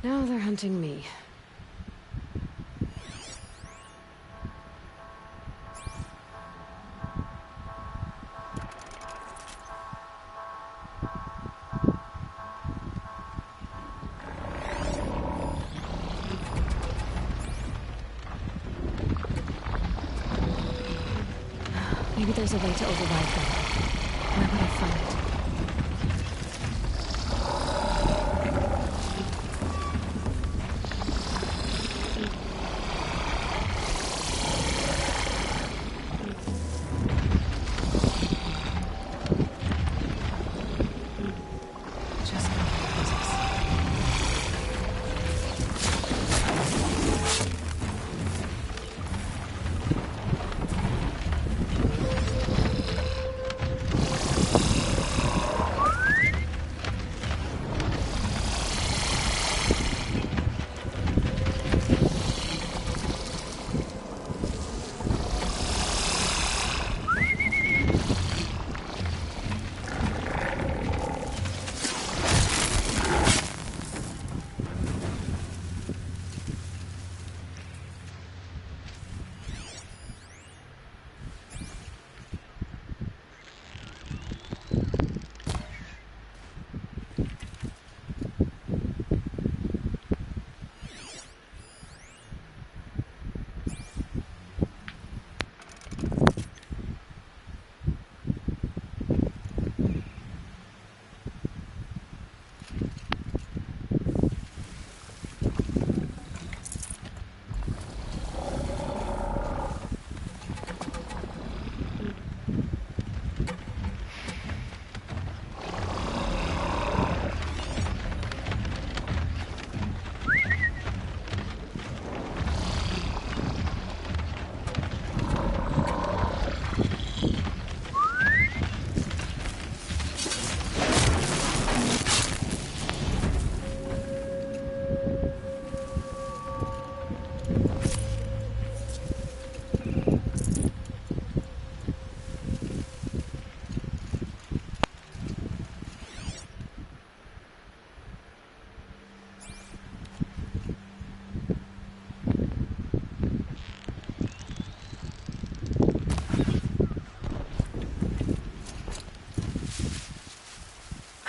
Now they're hunting me. Maybe there's a way to override them. Where would I find it?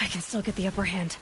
I can still get the upper hand.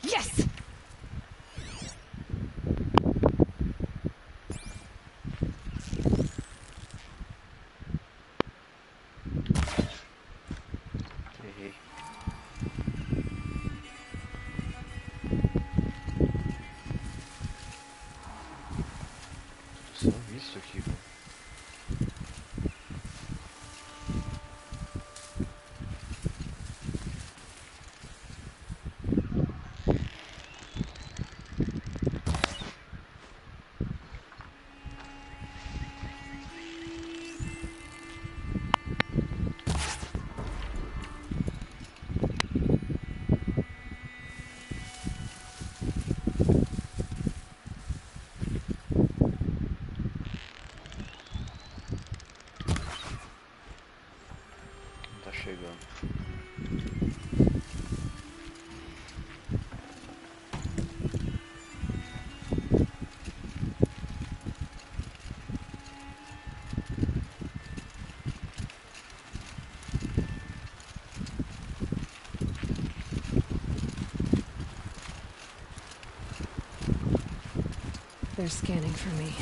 Yes! Só isso aqui, mano. They're scanning for me.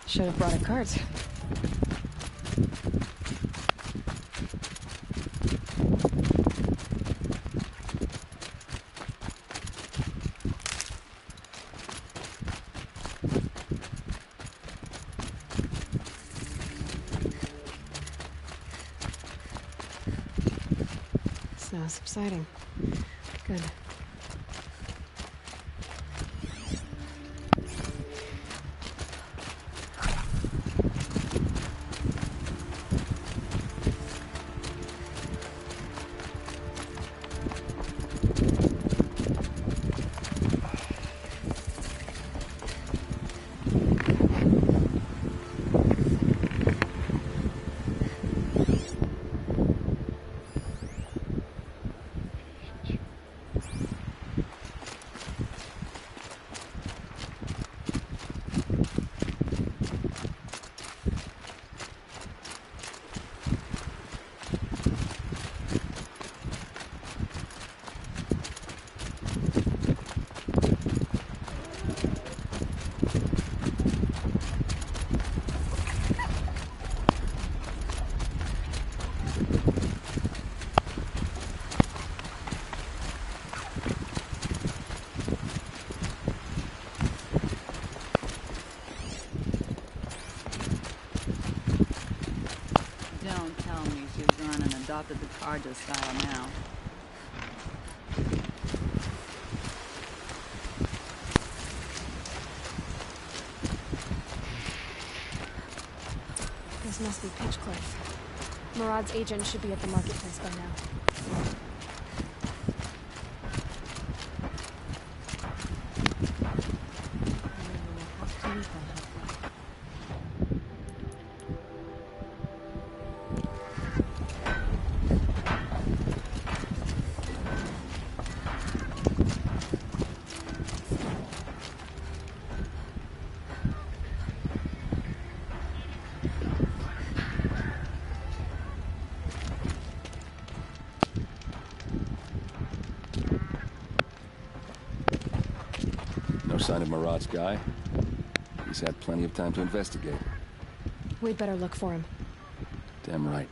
Should have brought a cart. It's now subsiding. Good. Don't tell me she's gone and adopted the Carja style now. This must be Pitchcliff. Murad's agent should be at the marketplace by now. No sign of Murad's guy. He's had plenty of time to investigate. We'd better look for him. Damn right.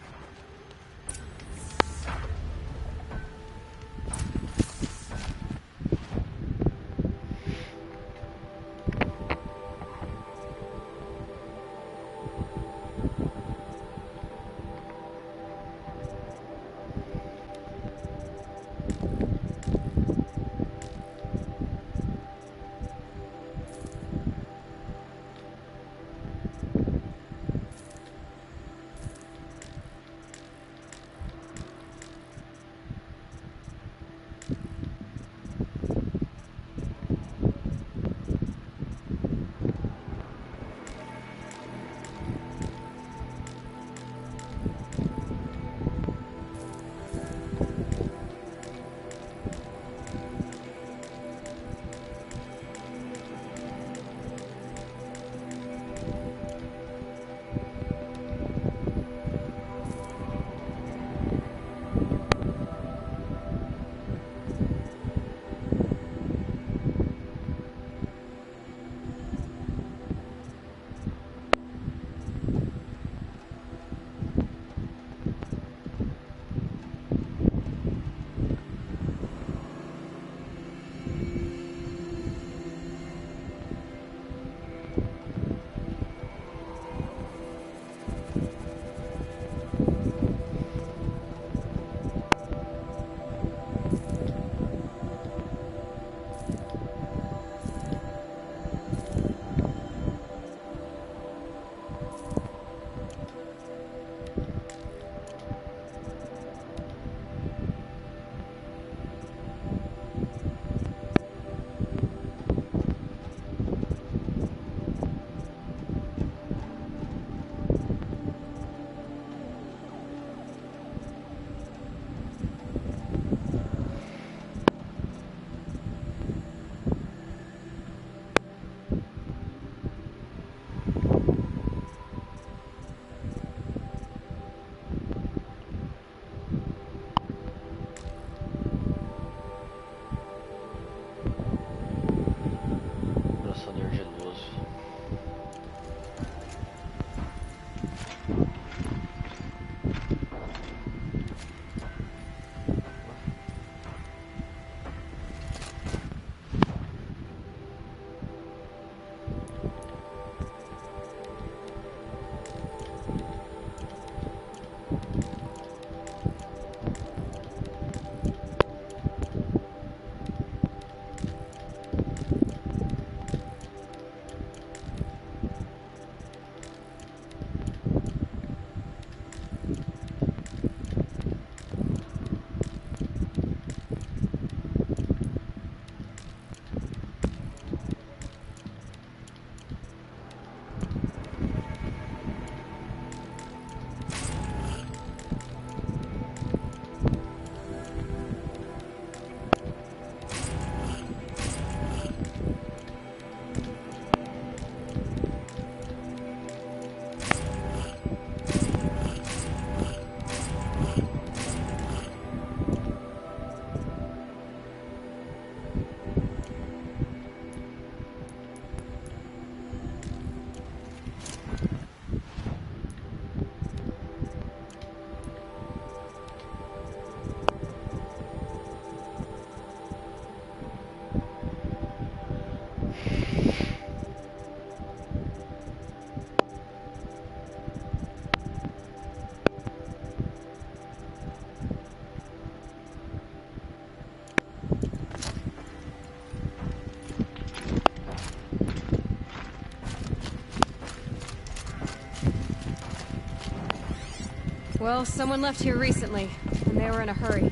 Well, someone left here recently, and they were in a hurry.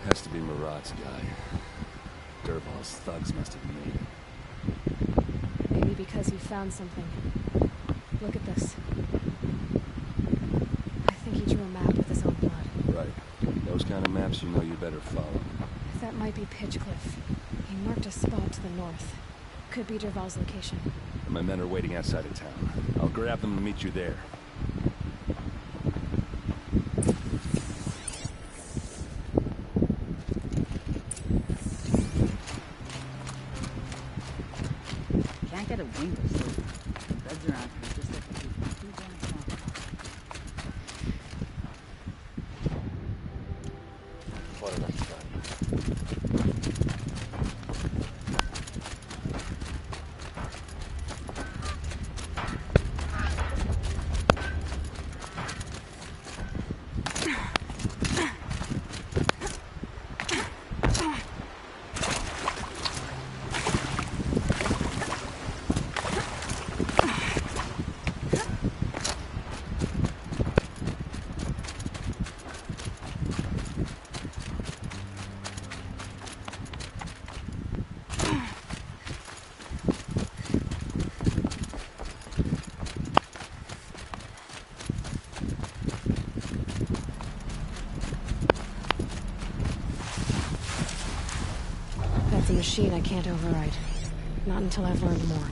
Has to be Murad's guy. Dervahl's thugs must have made it. Maybe because he found something. Look at this. I think he drew a map with his own blood. Right. Those kind of maps, you know you better follow. That might be Pitchcliff. He marked a spot to the north. Could be Dervahl's location. My men are waiting outside of town. I'll grab them and meet you there. Can't get a wink of sleep. The beds around here just like the people too damn small. What an extra. That's a machine I can't override. Not until I've learned more.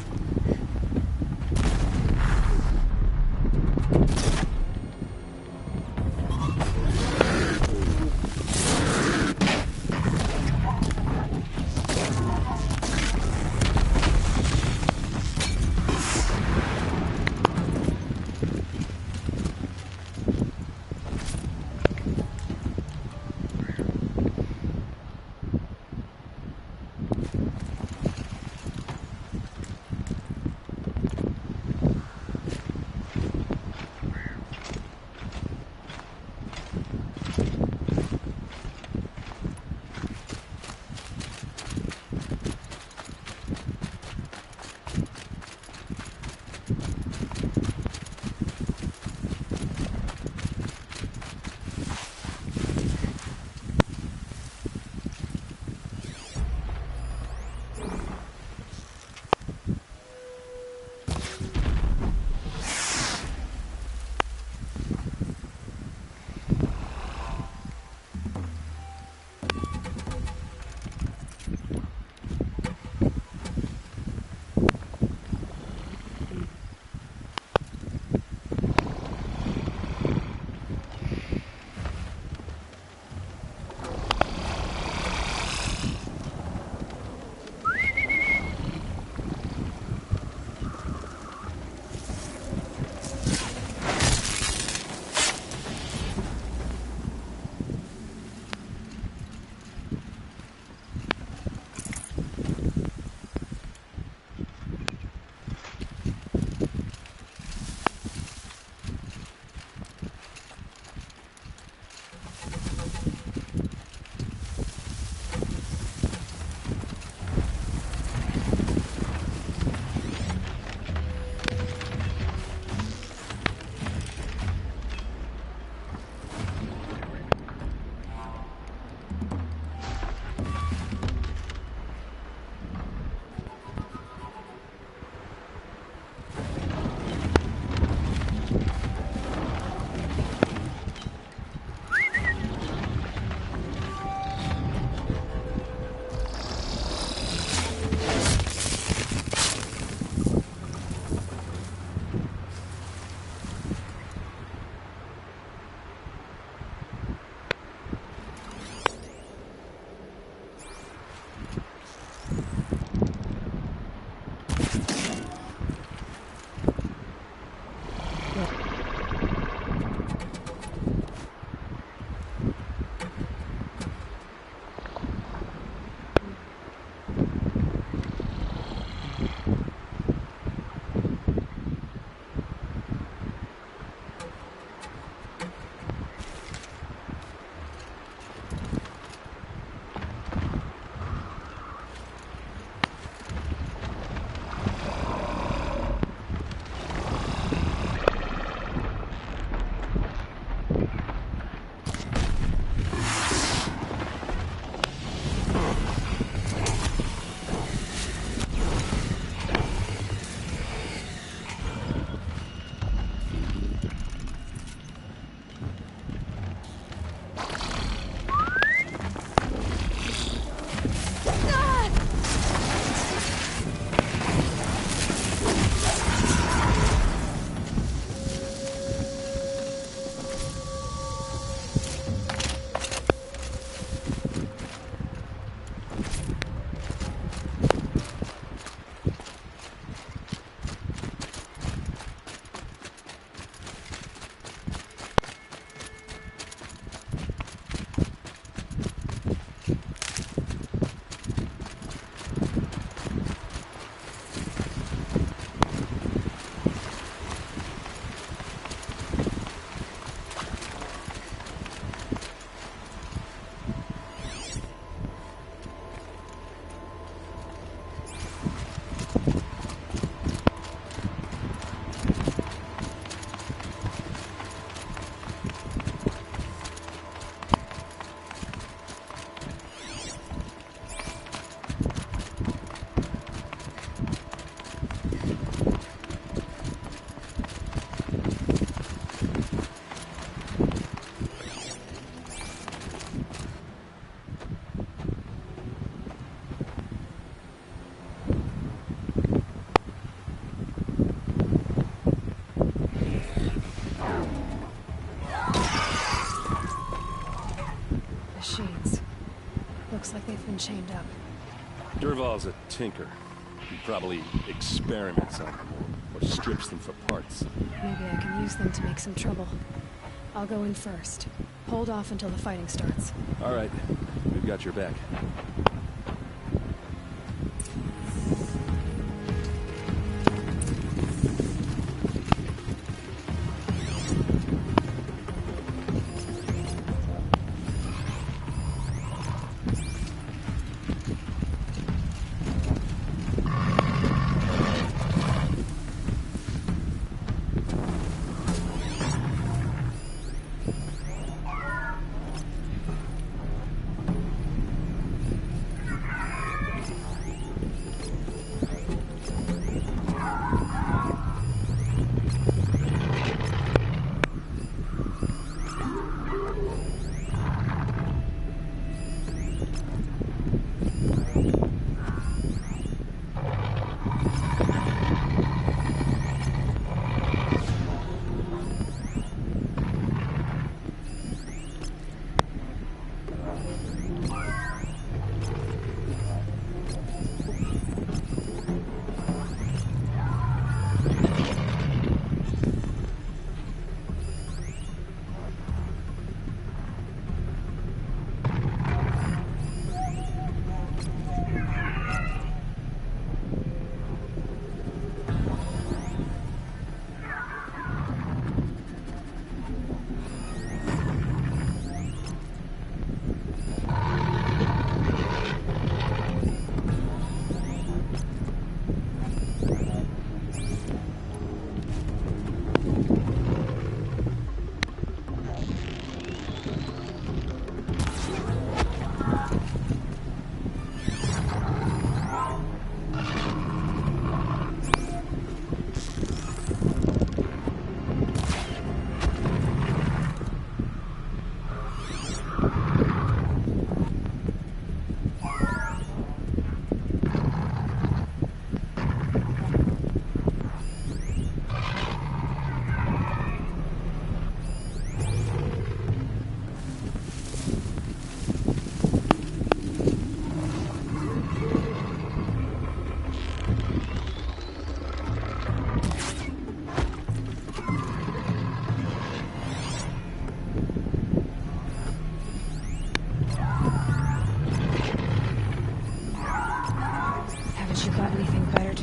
Durval's a tinker. He probably experiments on them or strips them for parts. Maybe I can use them to make some trouble. I'll go in first. Hold off until the fighting starts. All right, we've got your back.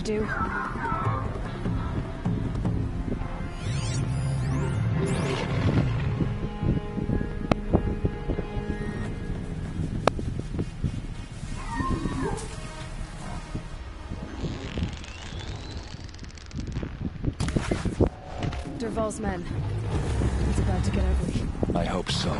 Do. Durval's men. It's about to get ugly. I hope so.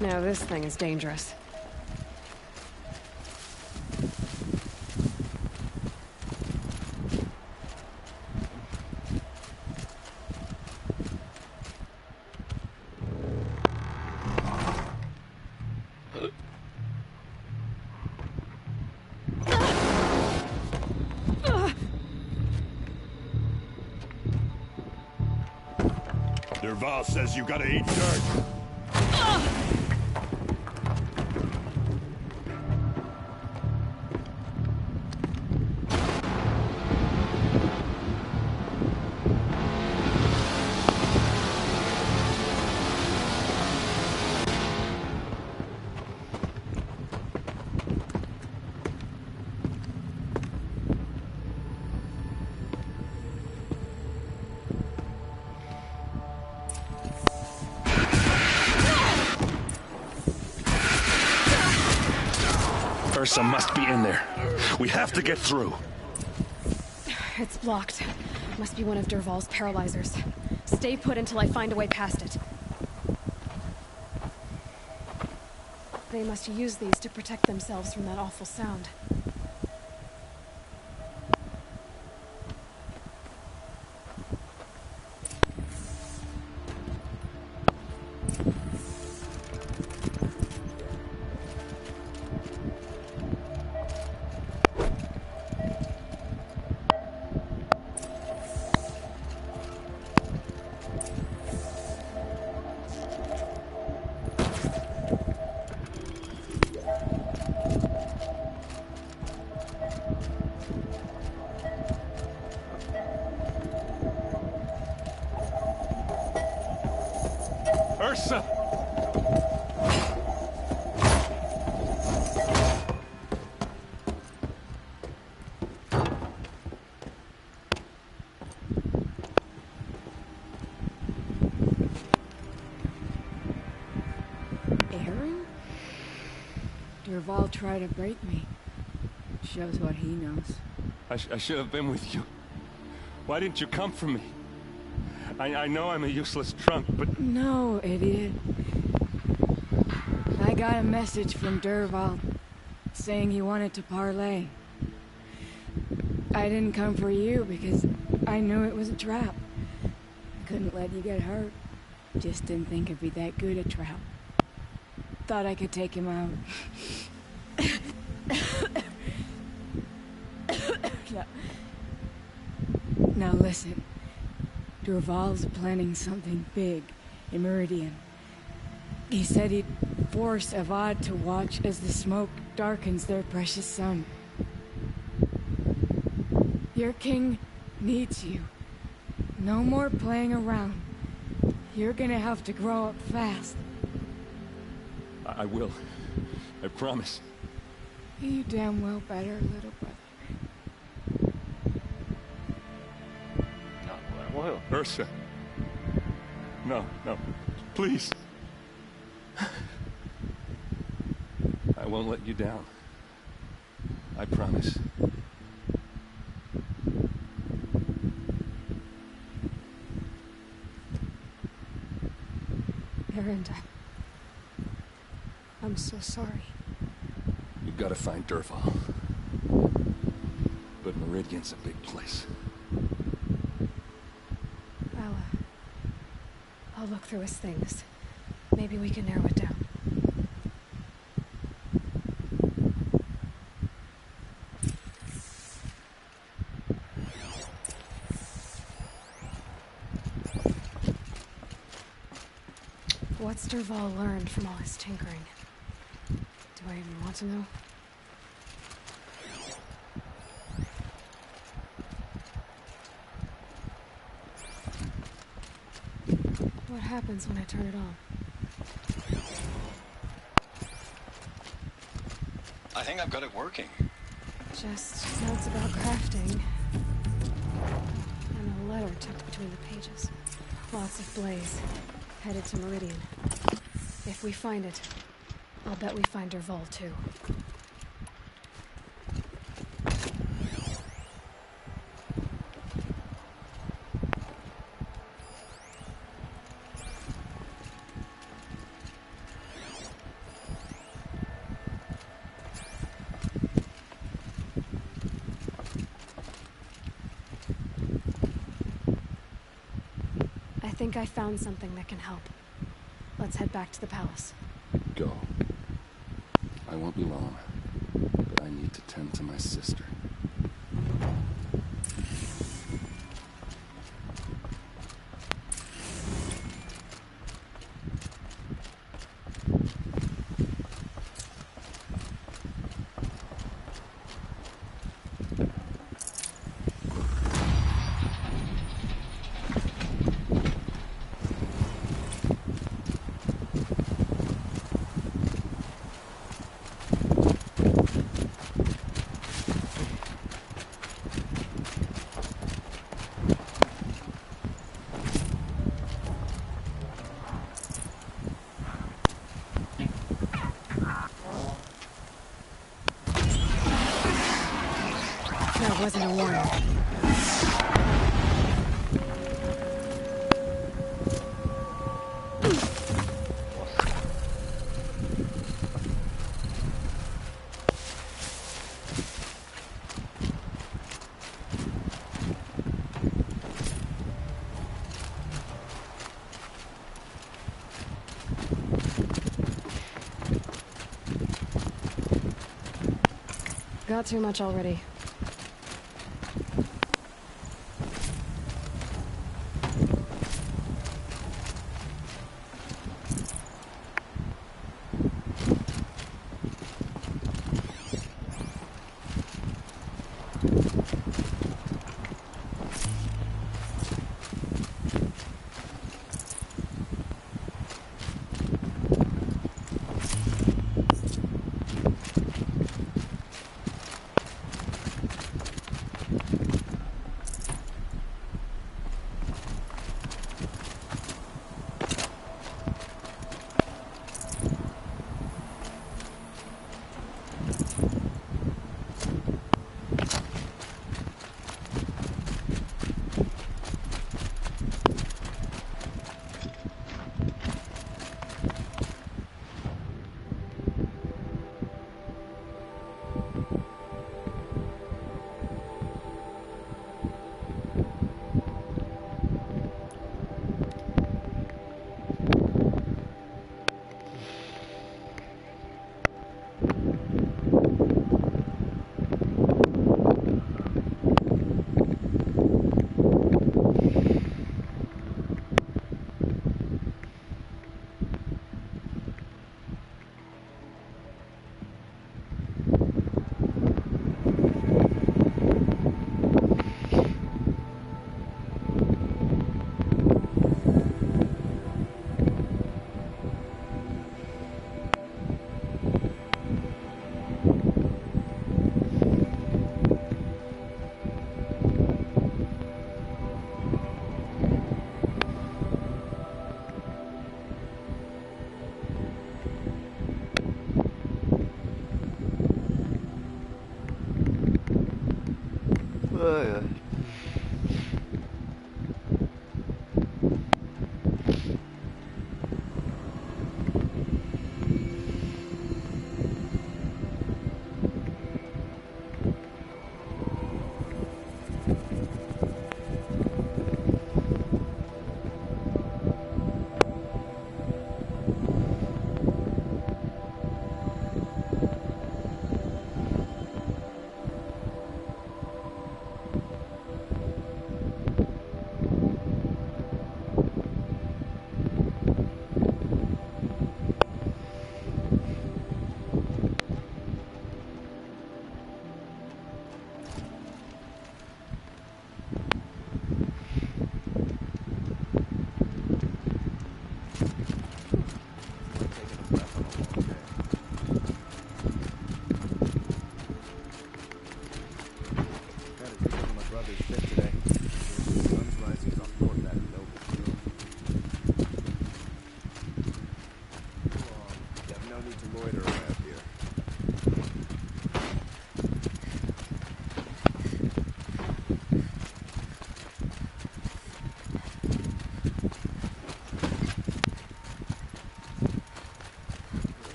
Now this thing is dangerous. Derval says you gotta eat dirt. Ursa must be in there. We have to get through. It's blocked. Must be one of Derval's paralyzers. Stay put until I find a way past it. They must use these to protect themselves from that awful sound. Ursa! Aaron? Derval tried to break me. Shows what he knows. I should have been with you. Why didn't you come for me? I know I'm a useless trunk, but... No, idiot. I got a message from Derval saying he wanted to parlay. I didn't come for you because I knew it was a trap. Couldn't let you get hurt. Just didn't think it'd be that good a trap. Thought I could take him out. Now listen. Derval's planning something big in Meridian. He said he'd force Avad to watch as the smoke darkens their precious sun. Your king needs you. No more playing around. You're gonna have to grow up fast. I will. I promise. You damn well better, little brother. Morreu. Ursa. No, no. Please. I won't let you down. I promise. Aaron, I'm so sorry. You've got to find Derval. But Meridian's a big place. I'll look through his things. Maybe we can narrow it down. What's Derval learned from all his tinkering? Do I even want to know? What happens when I turn it on? I think I've got it working. Just notes about crafting. And a letter tucked between the pages. Lots of blaze. Headed to Meridian. If we find it, I'll bet we find Derval too. think I found something that can help. Let's head back to the palace. Go. I won't be long, but I need to tend to my sister. That wasn't a warning. Got too much already.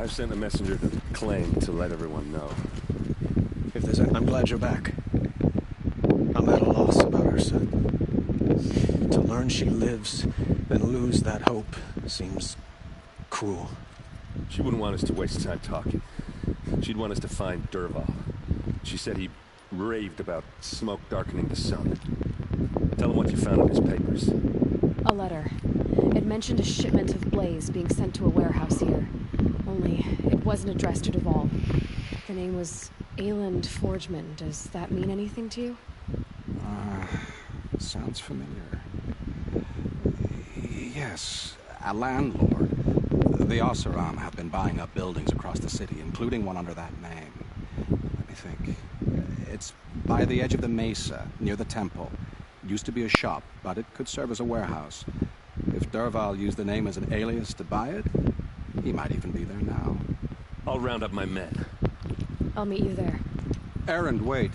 I've sent a messenger to the claim to let everyone know. If there's any... I'm glad you're back. I'm at a loss about Ursa. To learn she lives, then lose that hope, seems cruel. She wouldn't want us to waste time talking. She'd want us to find Dervahl. She said he raved about smoke darkening the sun. Tell him what you found in his papers. A letter. It mentioned a shipment of blaze being sent to a warehouse here. Only, it wasn't addressed to Dervahl. The name was Ayland Forgeman. Does that mean anything to you? Sounds familiar. Yes, a landlord. The Oseram have been buying up buildings across the city, including one under that name. Let me think. It's by the edge of the mesa, near the temple. It used to be a shop, but it could serve as a warehouse. If Dervahl used the name as an alias to buy it, he might even be there now. I'll round up my men. I'll meet you there. Erend, wait.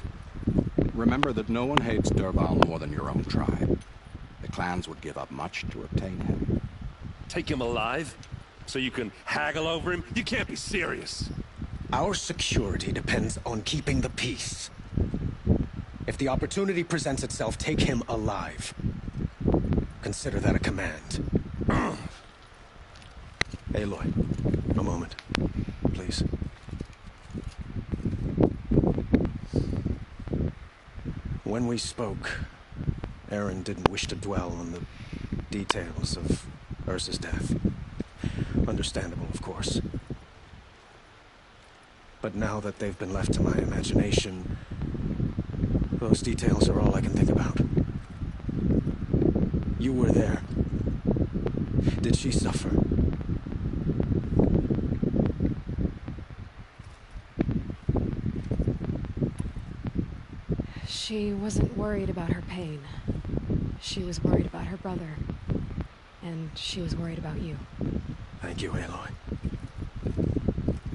Remember that no one hates Dervahl more than your own tribe. The clans would give up much to obtain him. Take him alive? So you can haggle over him? You can't be serious. Our security depends on keeping the peace. If the opportunity presents itself, take him alive. Consider that a command. Aloy, a moment, please. When we spoke, Erend didn't wish to dwell on the details of Ursa's death. Understandable, of course. But now that they've been left to my imagination, those details are all I can think about. You were there. Did she suffer? She wasn't worried about her pain. She was worried about her brother. And she was worried about you. Thank you, Aloy.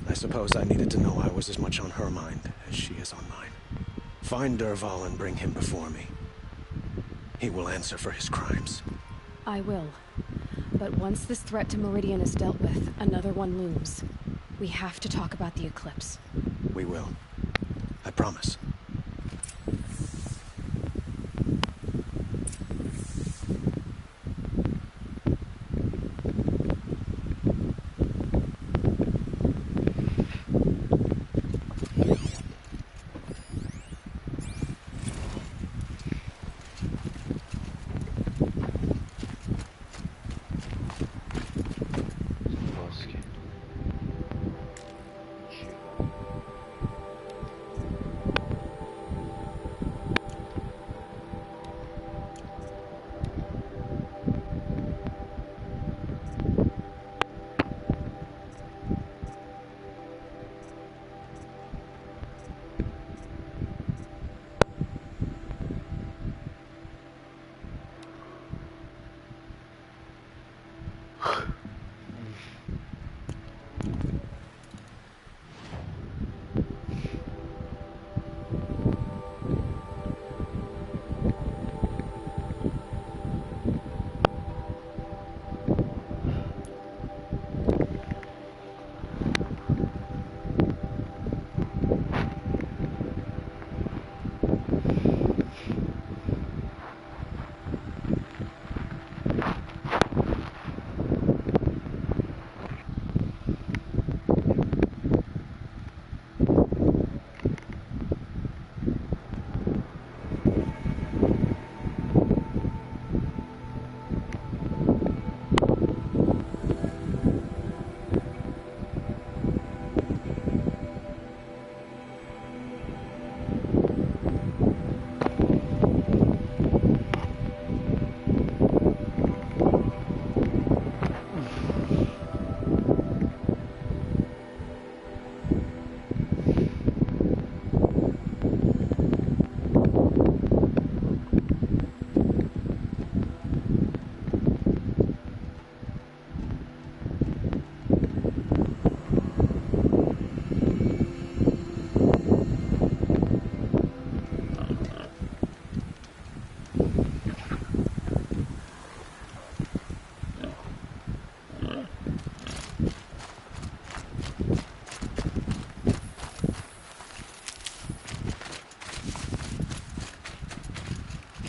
I suppose I needed to know I was as much on her mind as she is on mine. Find Dervahl and bring him before me. He will answer for his crimes. I will. But once this threat to Meridian is dealt with, another one looms. We have to talk about the eclipse. We will. I promise.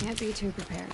Can't be too prepared.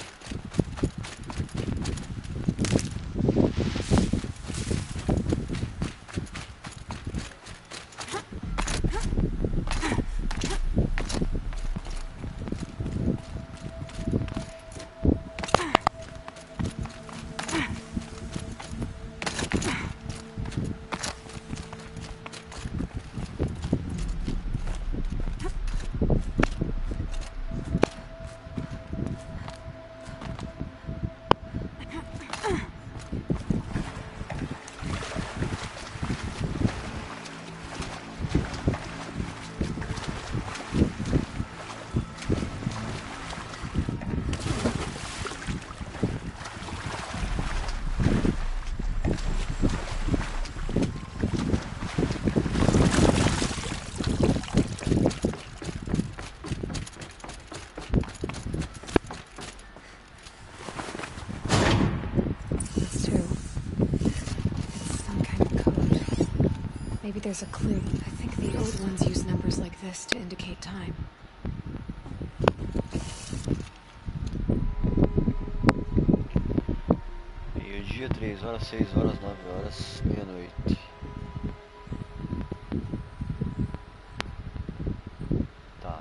Maybe there's a clue. I think the old ones use numbers like this to indicate time. Meio-dia, 3 horas, 6 horas, 9 horas, meia-noite. Tá.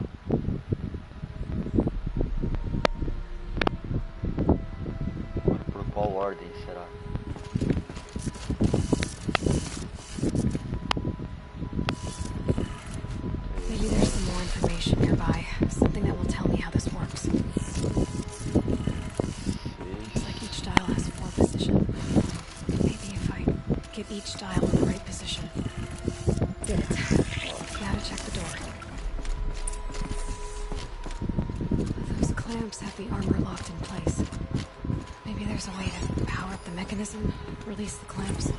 Agora por qual ordem será? Maybe there's some more information nearby. Something that will tell me how this works. Looks like each dial has 4 positions. Maybe if I get each dial in the right position. Did it. Now to check the door. Those clamps have the armor locked in place. Maybe there's a way to power up the mechanism, release the clamps.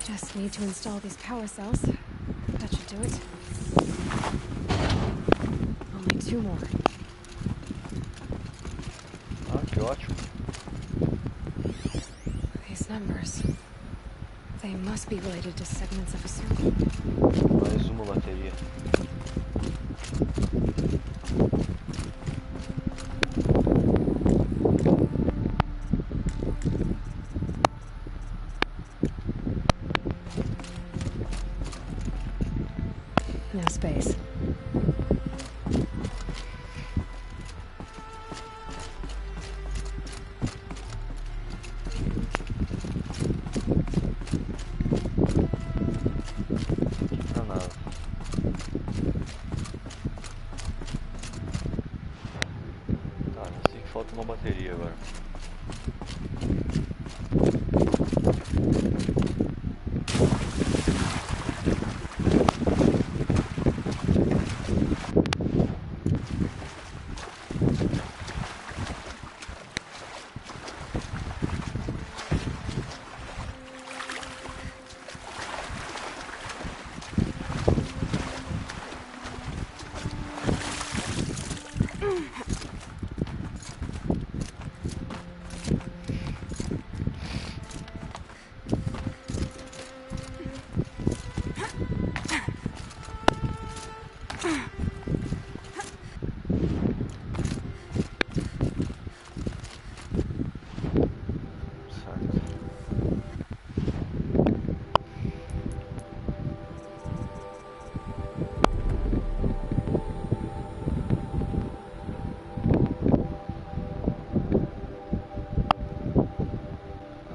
Just need to install these power cells. That should do it. Only 2 more. Ah, que ótimo. These numbers. They must be related to segments of a circle. Mais uma bateria. No space. Pra nada. Tá, eu sei que falta uma bateria agora.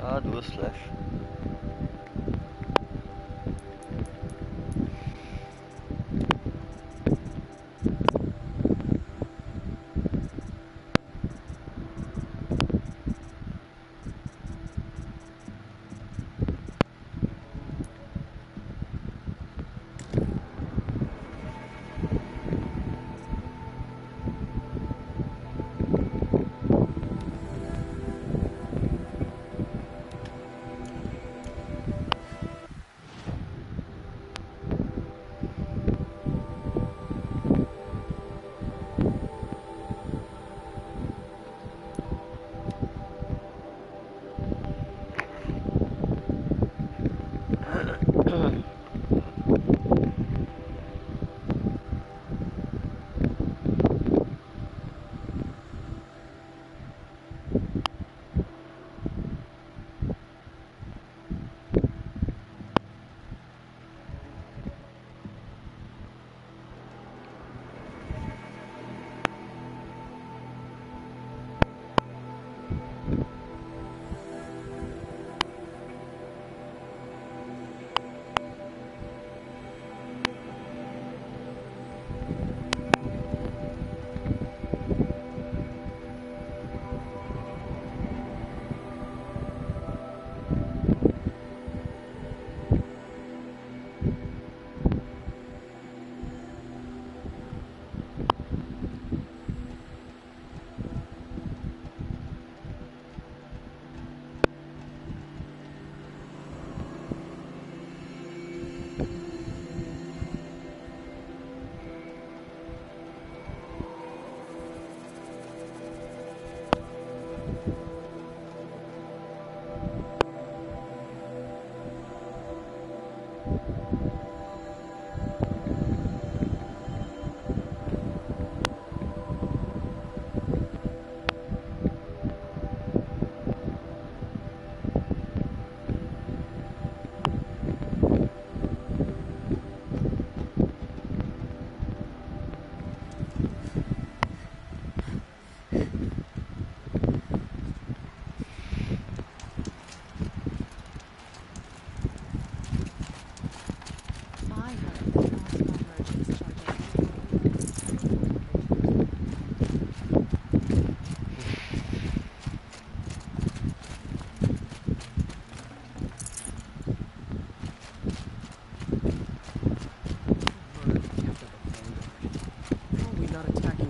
Ah, 2 flash.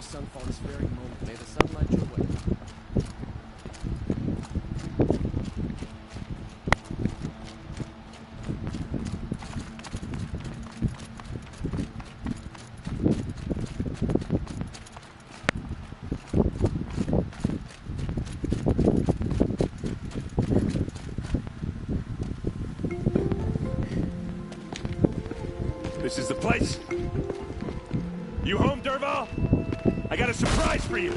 sunfall this very moment. May the sun light your way. This is the place. You home, Derval? I got a surprise for you.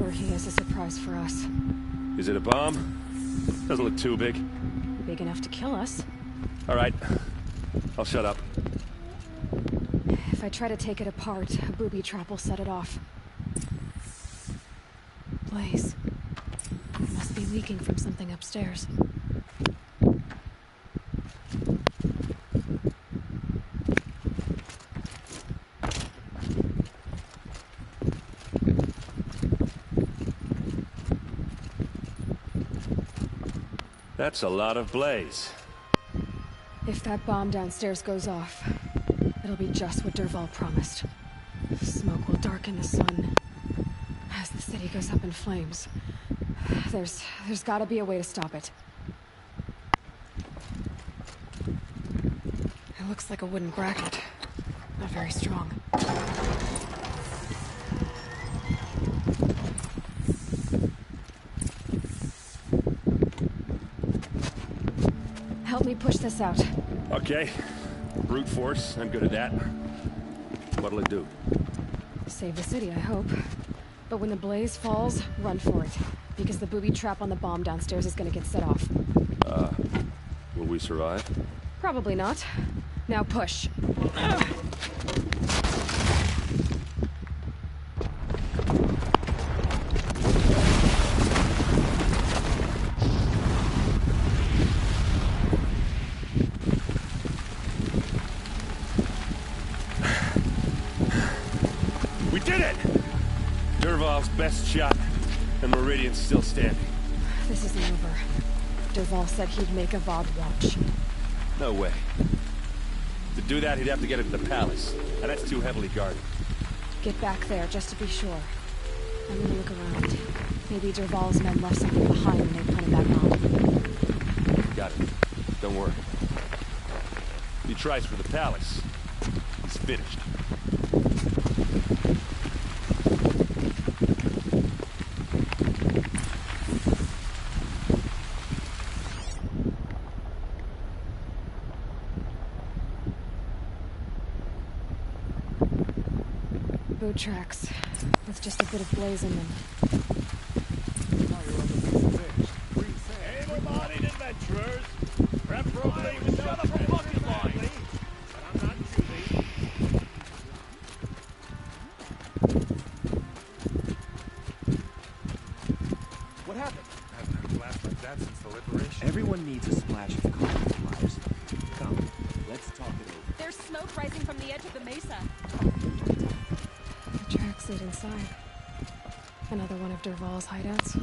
Or he has a surprise for us. Is it a bomb? Doesn't look too big. Big enough to kill us. All right. I'll shut up. If I try to take it apart, a booby trap will set it off. Blaze. It must be leaking from something upstairs. That's a lot of blaze. If that bomb downstairs goes off, it'll be just what Derval promised. Smoke will darken the sun. As the city goes up in flames, there's gotta be a way to stop it. It looks like a wooden bracket. Not very strong. Help me push this out. Okay. Brute force, I'm good at that. What'll it do? Save the city, I hope. But when the blaze falls, run for it. Because the booby trap on the bomb downstairs is gonna get set off. Will we survive? Probably not. Now push. We did it! Derval's best shot, and Meridian's still standing. This isn't over. Derval said he'd make a VOD watch. No way. To do that, he'd have to get into the palace, and that's too heavily guarded. Get back there, just to be sure. I'm gonna look around. Maybe Derval's men left something behind when they planted that bomb. Got it. Don't worry. If he tries for the palace, he's finished. Boot tracks, with just a bit of blaze in them. Able-bodied adventurers, preferably with shut up a bucket line. But I'm not choosy. What happened? Haven't had a blast like that since the liberation. Everyone needs a splash of coffee in their lives. Come, let's talk it over. There's smoke rising from the edge of the mesa. The tracks lead inside. Another one of Derval's hideouts.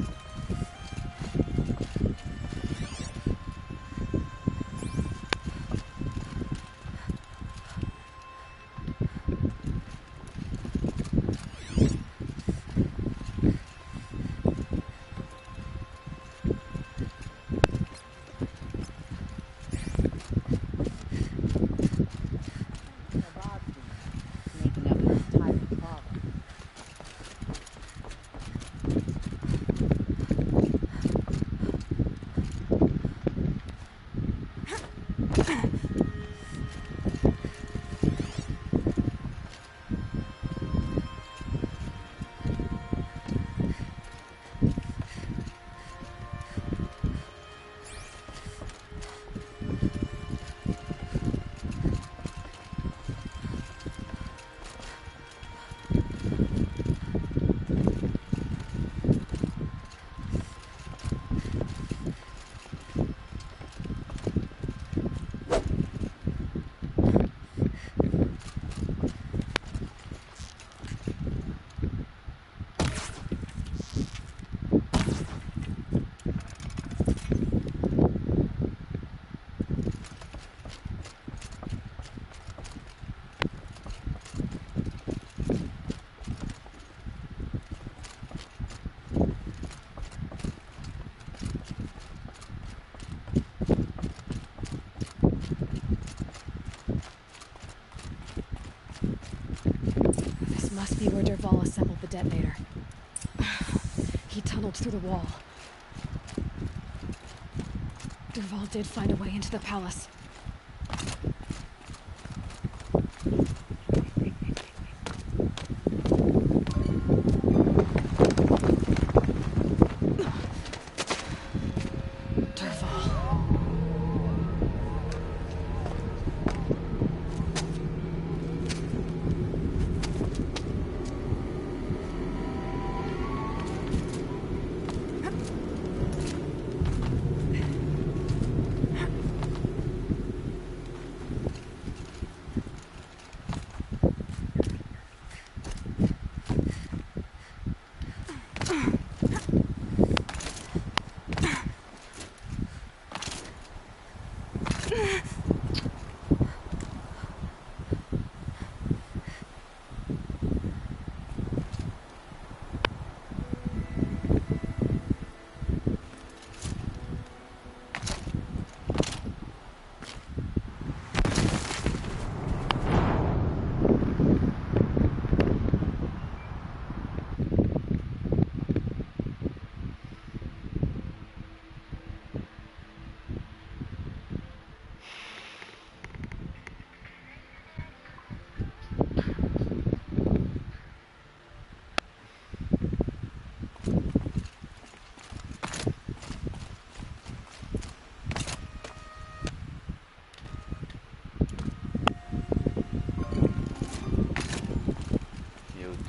detonator. He tunneled through the wall. Durval did find a way into the palace.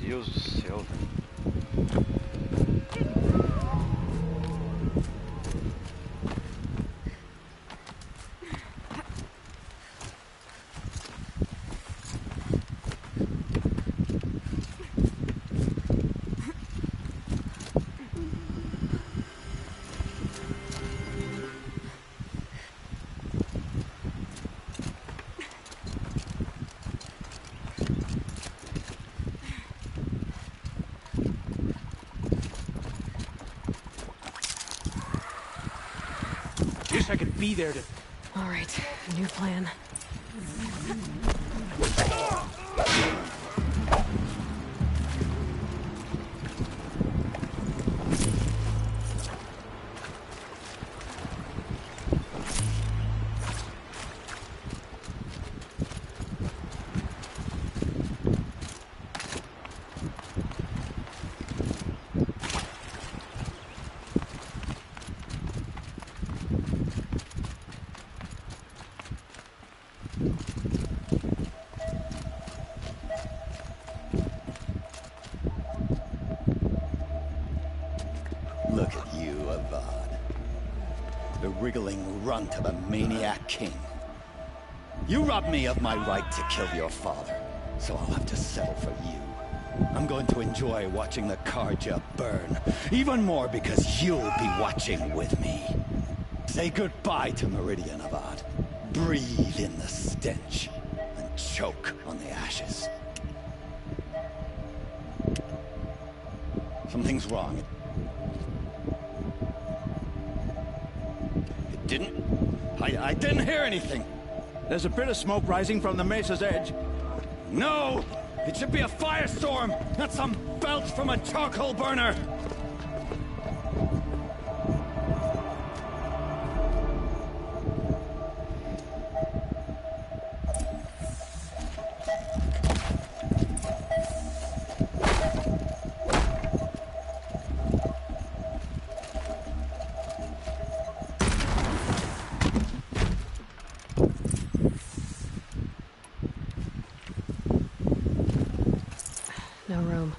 Deus do céu, velho. Wish I could be there to... All right, new plan. Look at you, Avad. The wriggling runt of a maniac king. You robbed me of my right to kill your father, so I'll have to settle for you. I'm going to enjoy watching the Karja burn, even more because you'll be watching with me. Say goodbye to Meridian, Avad. Breathe in the stench, and choke on the ashes. Something's wrong. I didn't hear anything. There's a bit of smoke rising from the mesa's edge. No! It should be a firestorm, not some belch from a charcoal burner! No room.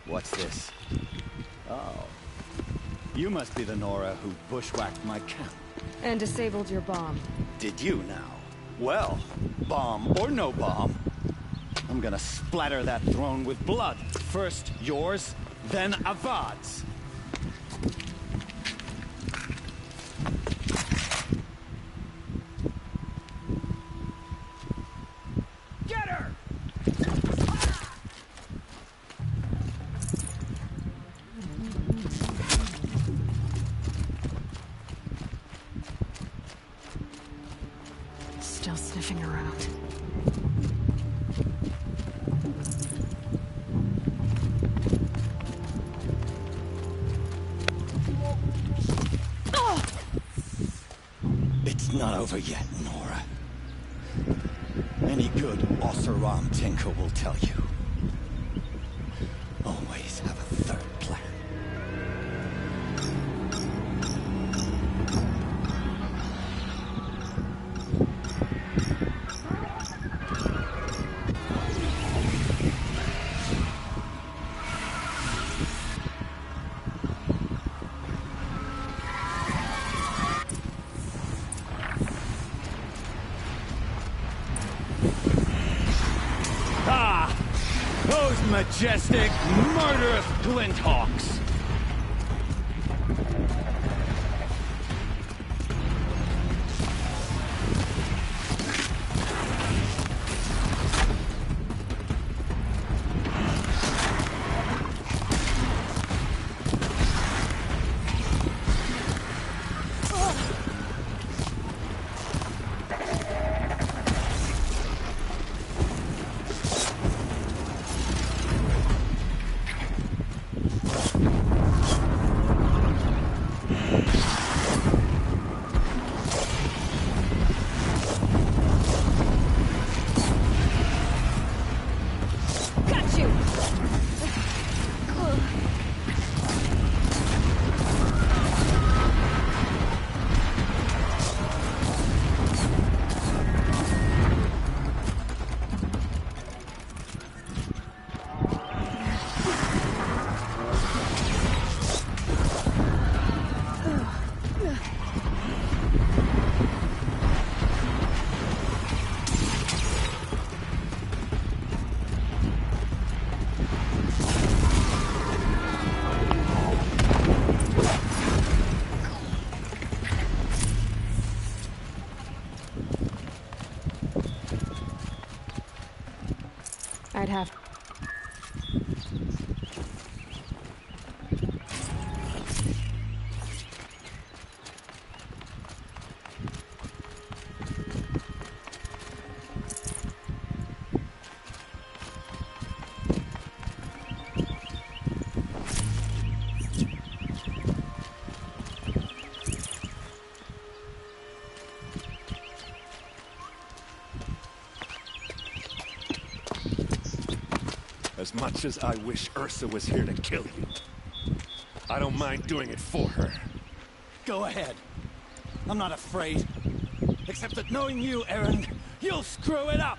What's this? Oh. You must be the Nora who bushwhacked my camp. And disabled your bomb. Did you now? Well, bomb or no bomb, I'm gonna splatter that throne with blood. First yours, then Avad's. Get her! still sniffing around. It's not over yet, Nora. Any good Oseram tinker will tell you. Always have a third plan. Those majestic, murderous glinthawks! I'd have... As much as I wish Ursa was here to kill you, I don't mind doing it for her. Go ahead. I'm not afraid. Except that knowing you, Erend, you'll screw it up!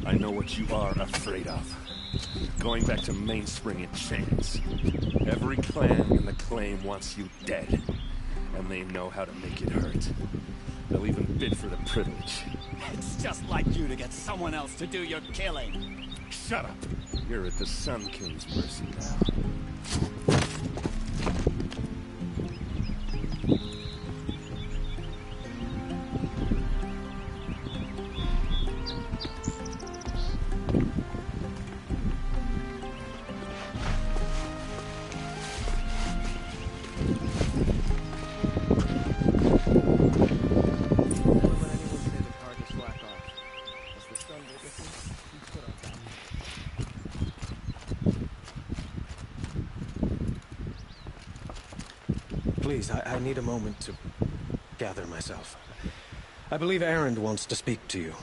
I know what you are afraid of. Going back to Mainspring in chains. Every clan in the claim wants you dead. And they know how to make it hurt. They'll even bid for the privilege. It's just like you to get someone else to do your killing. Shut up! You're at the Sun King's mercy now. Please, I need a moment to gather myself. I believe Erend wants to speak to you.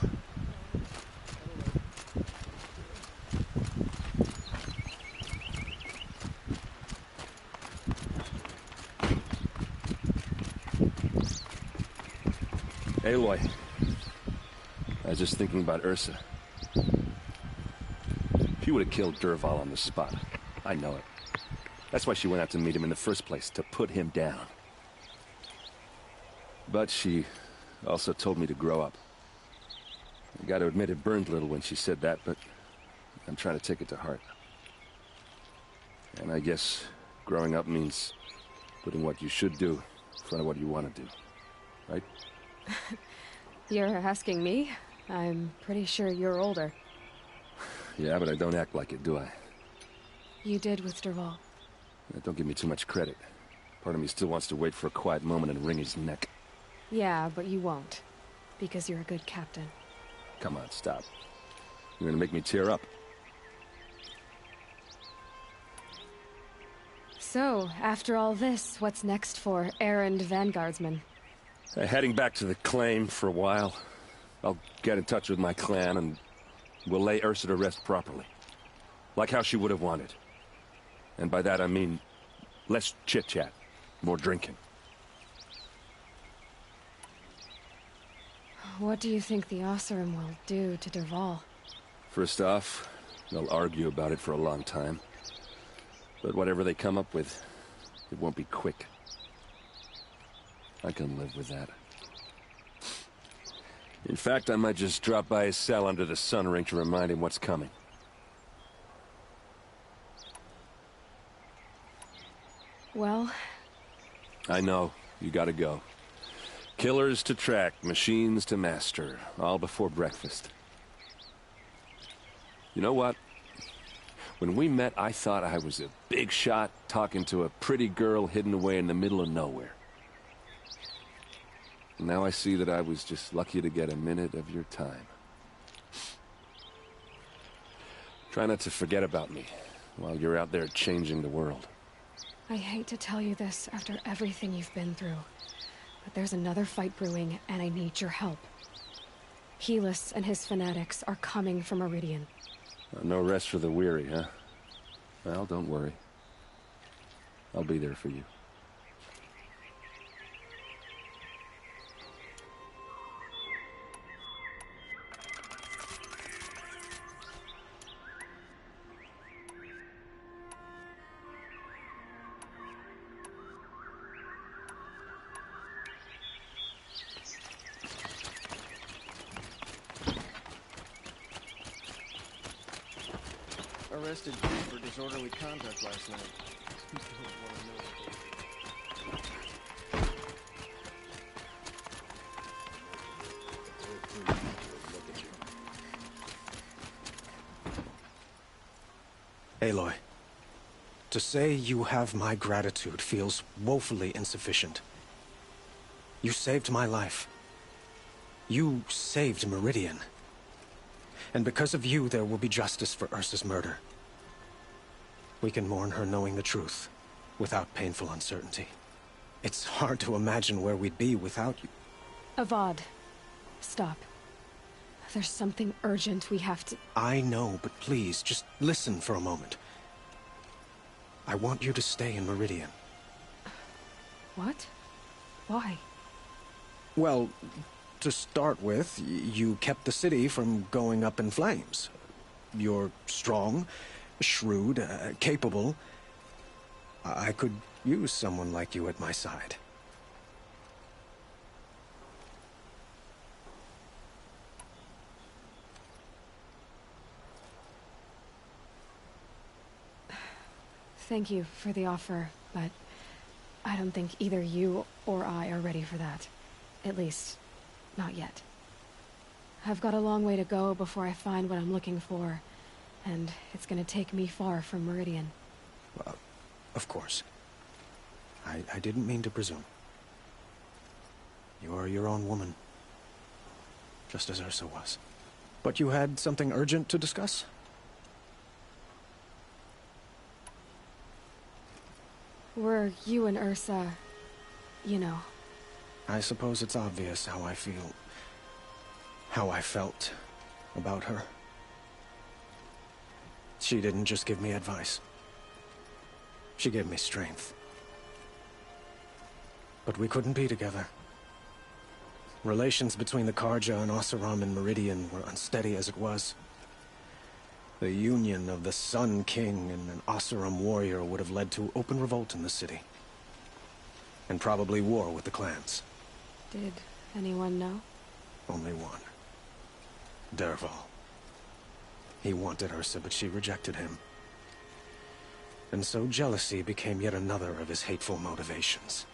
Aloy, I was just thinking about Ursa. She would have killed Dervahl on the spot. I know it. That's why she went out to meet him in the first place, to put him down. But she also told me to grow up. I gotta admit it burned a little when she said that, but I'm trying to take it to heart. And I guess growing up means putting what you should do in front of what you want to do. Right? You're asking me? I'm pretty sure you're older. Yeah, but I don't act like it, do I? You did with Derval. Don't give me too much credit. Part of me still wants to wait for a quiet moment and wring his neck. Yeah, but you won't. Because you're a good captain. Come on, stop. You're gonna make me tear up. So, after all this, what's next for errand vanguardsman? Heading back to the claim for a while. I'll get in touch with my clan and we'll lay Ursa to rest properly. Like how she would have wanted. And by that I mean less chit-chat, more drinking. What do you think the Oseram will do to Derval? First off, they'll argue about it for a long time. But whatever they come up with, it won't be quick. I can live with that. In fact, I might just drop by his cell under the sun ring to remind him what's coming. Well... I know. You gotta go. Killers to track, machines to master, all before breakfast. You know what? When we met, I thought I was a big shot talking to a pretty girl hidden away in the middle of nowhere. Now I see that I was just lucky to get a minute of your time. Try not to forget about me while you're out there changing the world. I hate to tell you this after everything you've been through, but there's another fight brewing and I need your help. Helis and his fanatics are coming from Meridian. No rest for the weary, huh? Well, don't worry. I'll be there for you. Arrested Jim for disorderly conduct last night. Aloy, to say you have my gratitude feels woefully insufficient. You saved my life. You saved Meridian. And because of you, there will be justice for Ursa's murder. We can mourn her knowing the truth, without painful uncertainty. It's hard to imagine where we'd be without you. Avad, stop. There's something urgent we have to... I know, but please, just listen for a moment. I want you to stay in Meridian. What? Why? Well, to start with, you kept the city from going up in flames. You're strong, shrewd, capable. I could use someone like you at my side. Thank you for the offer, but I don't think either you or I are ready for that. At least, not yet. I've got a long way to go before I find what I'm looking for, and it's gonna take me far from Meridian. Well, of course. I didn't mean to presume. You're your own woman. Just as Ursa was. But you had something urgent to discuss? Were you and Ursa, you know... I suppose it's obvious how I feel... how I felt about her. She didn't just give me advice. She gave me strength. But we couldn't be together. Relations between the Karja and Oseram and Meridian were unsteady as it was. The union of the Sun King and an Oseram warrior would have led to open revolt in the city. And probably war with the clans. Did anyone know? Only one. Derval. He wanted Ursa, but she rejected him. And so jealousy became yet another of his hateful motivations.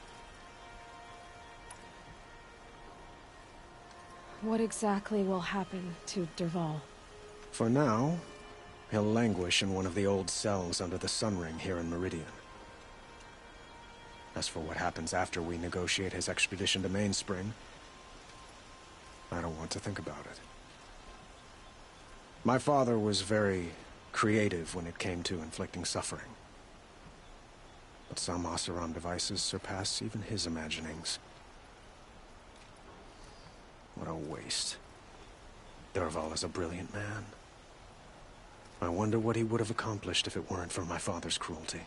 What exactly will happen to Derval? For now, he'll languish in one of the old cells under the Sun Ring here in Meridian. As for what happens after we negotiate his extradition to Mainspring, I don't want to think about it. My father was very creative when it came to inflicting suffering. But some Oseram devices surpass even his imaginings. What a waste. Derval is a brilliant man. I wonder what he would have accomplished if it weren't for my father's cruelty.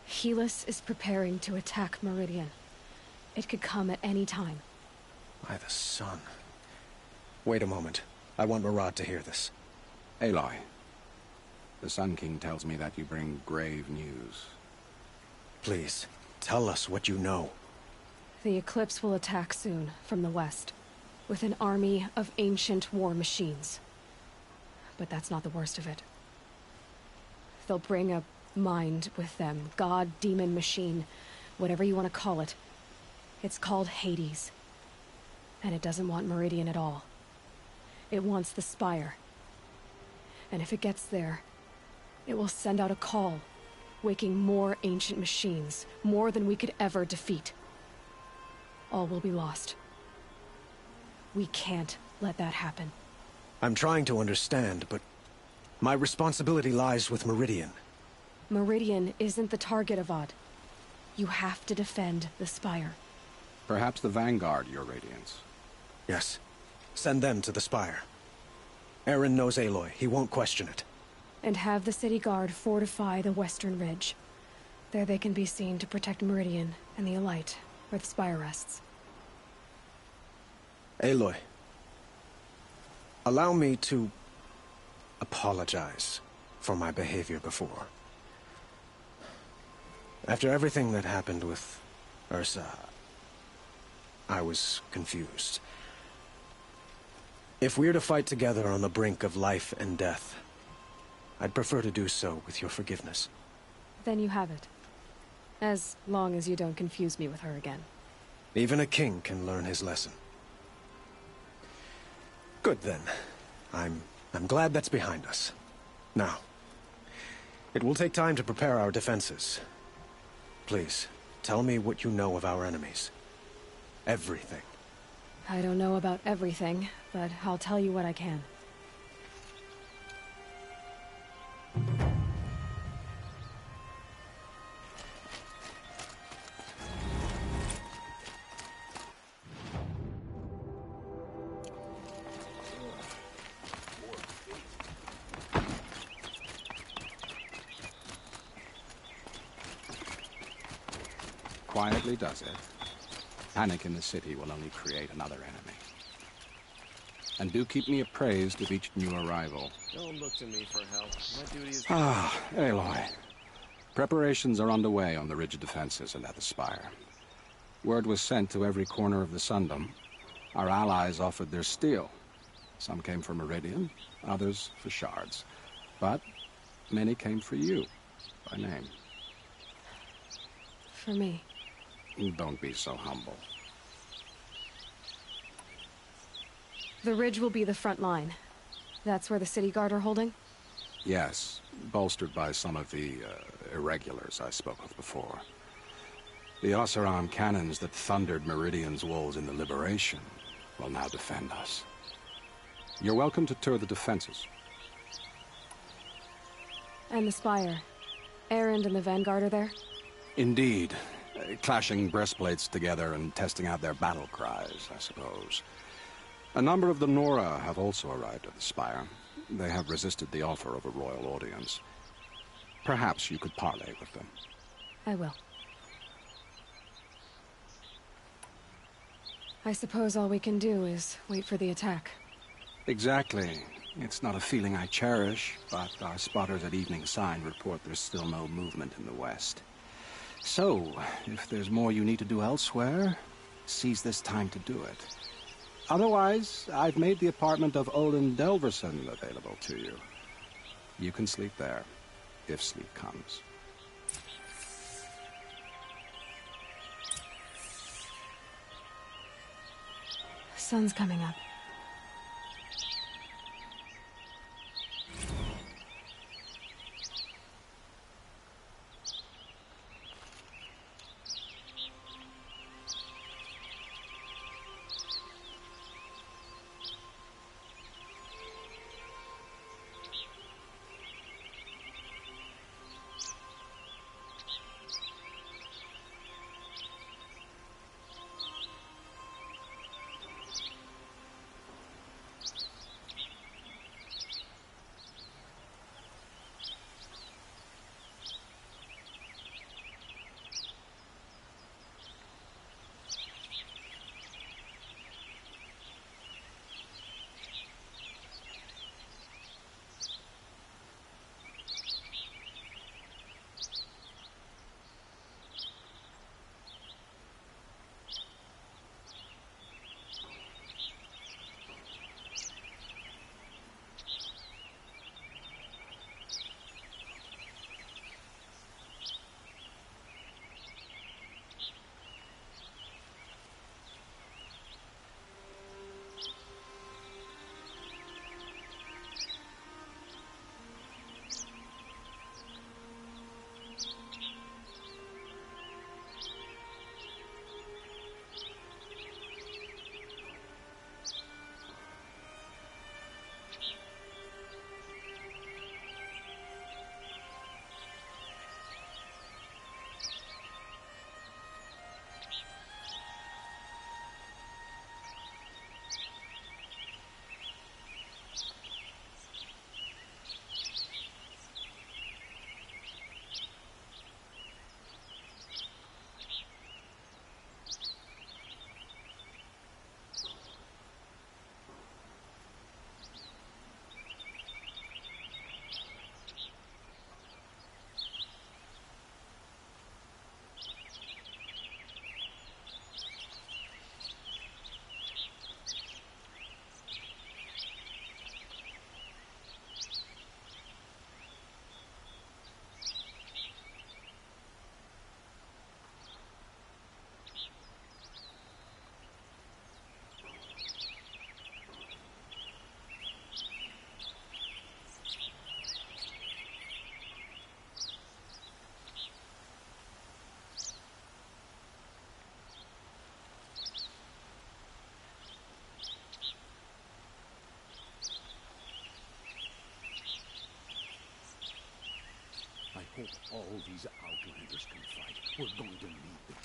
Helis is preparing to attack Meridian. It could come at any time. By the sun. Wait a moment. I want Murad to hear this. Aloy, the Sun King tells me that you bring grave news. Please, tell us what you know. The Eclipse will attack soon, from the west, with an army of ancient war machines. But that's not the worst of it. They'll bring a mind with them, god, demon, machine, whatever you want to call it. It's called Hades. And it doesn't want Meridian at all. It wants the Spire. And if it gets there, it will send out a call, waking more ancient machines, more than we could ever defeat. All will be lost. We can't let that happen. I'm trying to understand, but my responsibility lies with Meridian. Meridian isn't the target, Avad. You have to defend the Spire. Perhaps the Vanguard, Your Radiance. Yes. Send them to the Spire. Aaron knows Aloy. He won't question it. And have the City Guard fortify the Western Ridge. There they can be seen to protect Meridian and the Elite, where the Spire rests. Aloy, allow me to apologize for my behavior before. After everything that happened with Ursa, I was confused. If we're to fight together on the brink of life and death, I'd prefer to do so with your forgiveness. Then you have it. As long as you don't confuse me with her again. Even a king can learn his lesson. Good then. I'm glad that's behind us. Now, it will take time to prepare our defenses. Please, tell me what you know of our enemies. Everything. I don't know about everything, but I'll tell you what I can. Quietly does it. Panic in the city will only create another enemy. And do keep me appraised of each new arrival. Don't look to me for help. My duty is... Aloy. Preparations are underway on the ridge defenses and at the Spire. Word was sent to every corner of the Sundom. Our allies offered their steel. Some came for Meridian, others for shards. But many came for you, by name. For me. Don't be so humble. The ridge will be the front line. That's where the City Guard are holding? Yes, bolstered by some of the irregulars I spoke of before. The Oseram cannons that thundered Meridian's walls in the Liberation will now defend us. You're welcome to tour the defenses. And the Spire. Erend and the Vanguard are there? Indeed. Clashing breastplates together and testing out their battle cries, I suppose. A number of the Nora have also arrived at the Spire. They have resisted the offer of a royal audience. Perhaps you could parley with them. I will. I suppose all we can do is wait for the attack. Exactly. It's not a feeling I cherish, but our spotters at Evening Sign report there's still no movement in the west. So, if there's more you need to do elsewhere, seize this time to do it. Otherwise, I've made the apartment of Olin Delverson available to you. You can sleep there, if sleep comes. sun's coming up. I hope all these Outlanders can fight. We're going to need them.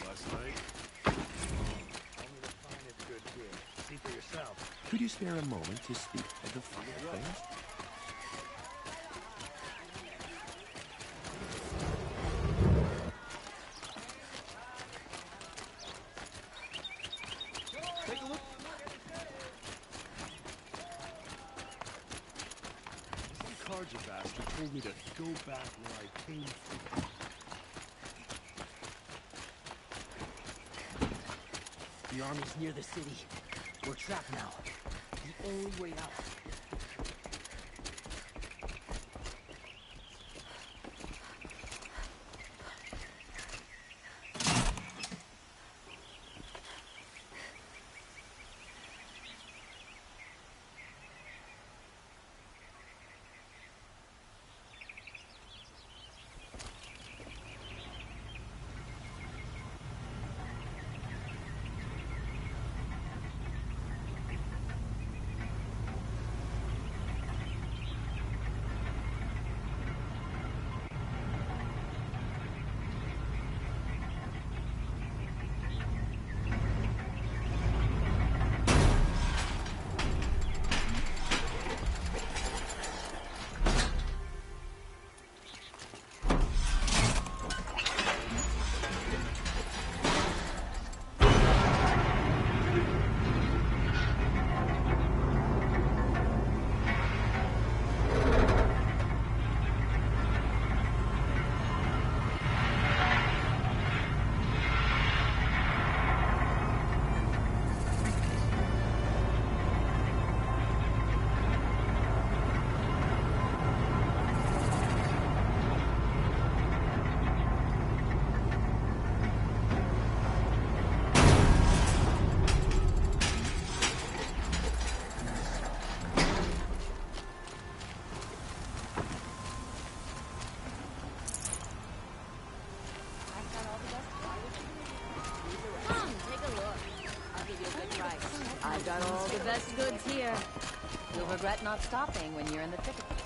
Last night? Only the finest good here. See for yourself. Could you spare a moment to speak of the finer things? Take a look. Some Carja bastard told me to go back where I came from. The army's near the city. We're trapped now. The only way out. less goods here. You'll regret not stopping when you're in the thick of it.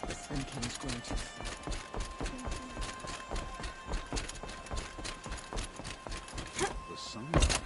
The Sun King's grown too thin. The sun has changed.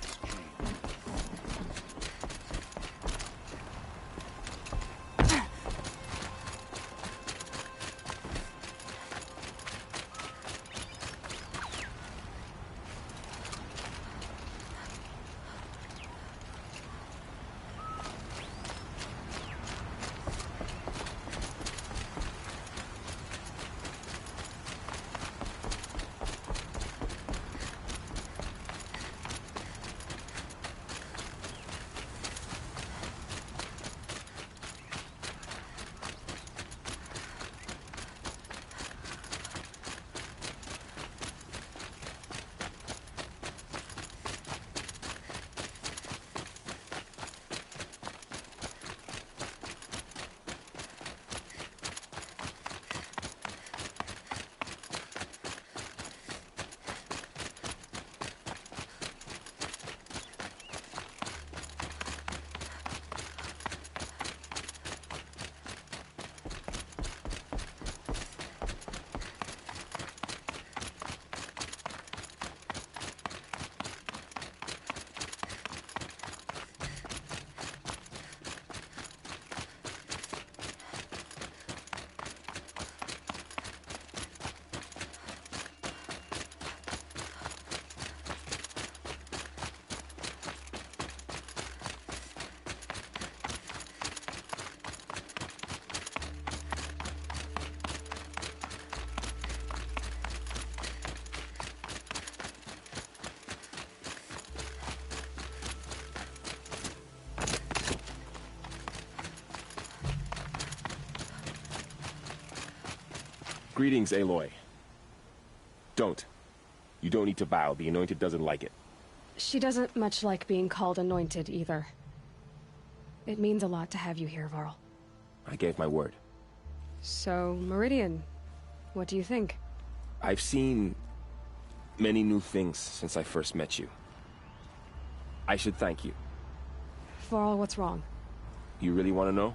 Greetings, Aloy. Don't. You don't need to bow. The Anointed doesn't like it. She doesn't much like being called Anointed, either. It means a lot to have you here, Varl. I gave my word. So, Meridian, what do you think? I've seen many new things since I first met you. I should thank you. Varl, what's wrong? You really want to know?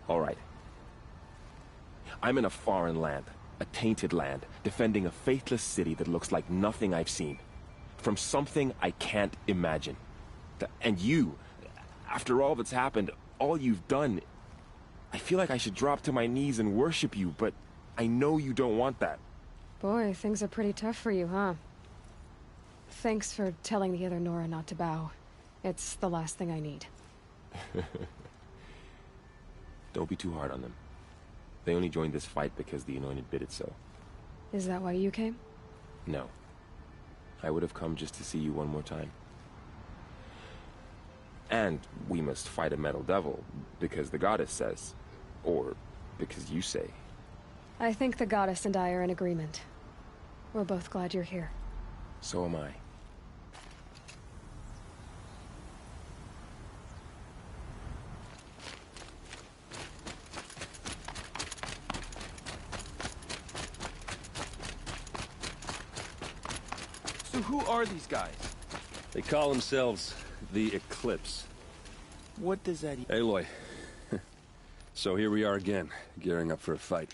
All right. I'm in a foreign land, a tainted land, defending a faithless city that looks like nothing I've seen. From something I can't imagine. And you, after all that's happened, all you've done, I feel like I should drop to my knees and worship you, but I know you don't want that. Boy, things are pretty tough for you, huh? Thanks for telling the other Nora not to bow. It's the last thing I need. Don't be too hard on them. They only joined this fight because the Anointed bid it so. Is that why you came? No. I would have come just to see you one more time. And we must fight a metal devil, because the goddess says. Or because you say. I think the goddess and I are in agreement. We're both glad you're here. So am I. So who are these guys? They call themselves the Eclipse. What does that mean? Aloy. So here we are again, gearing up for a fight.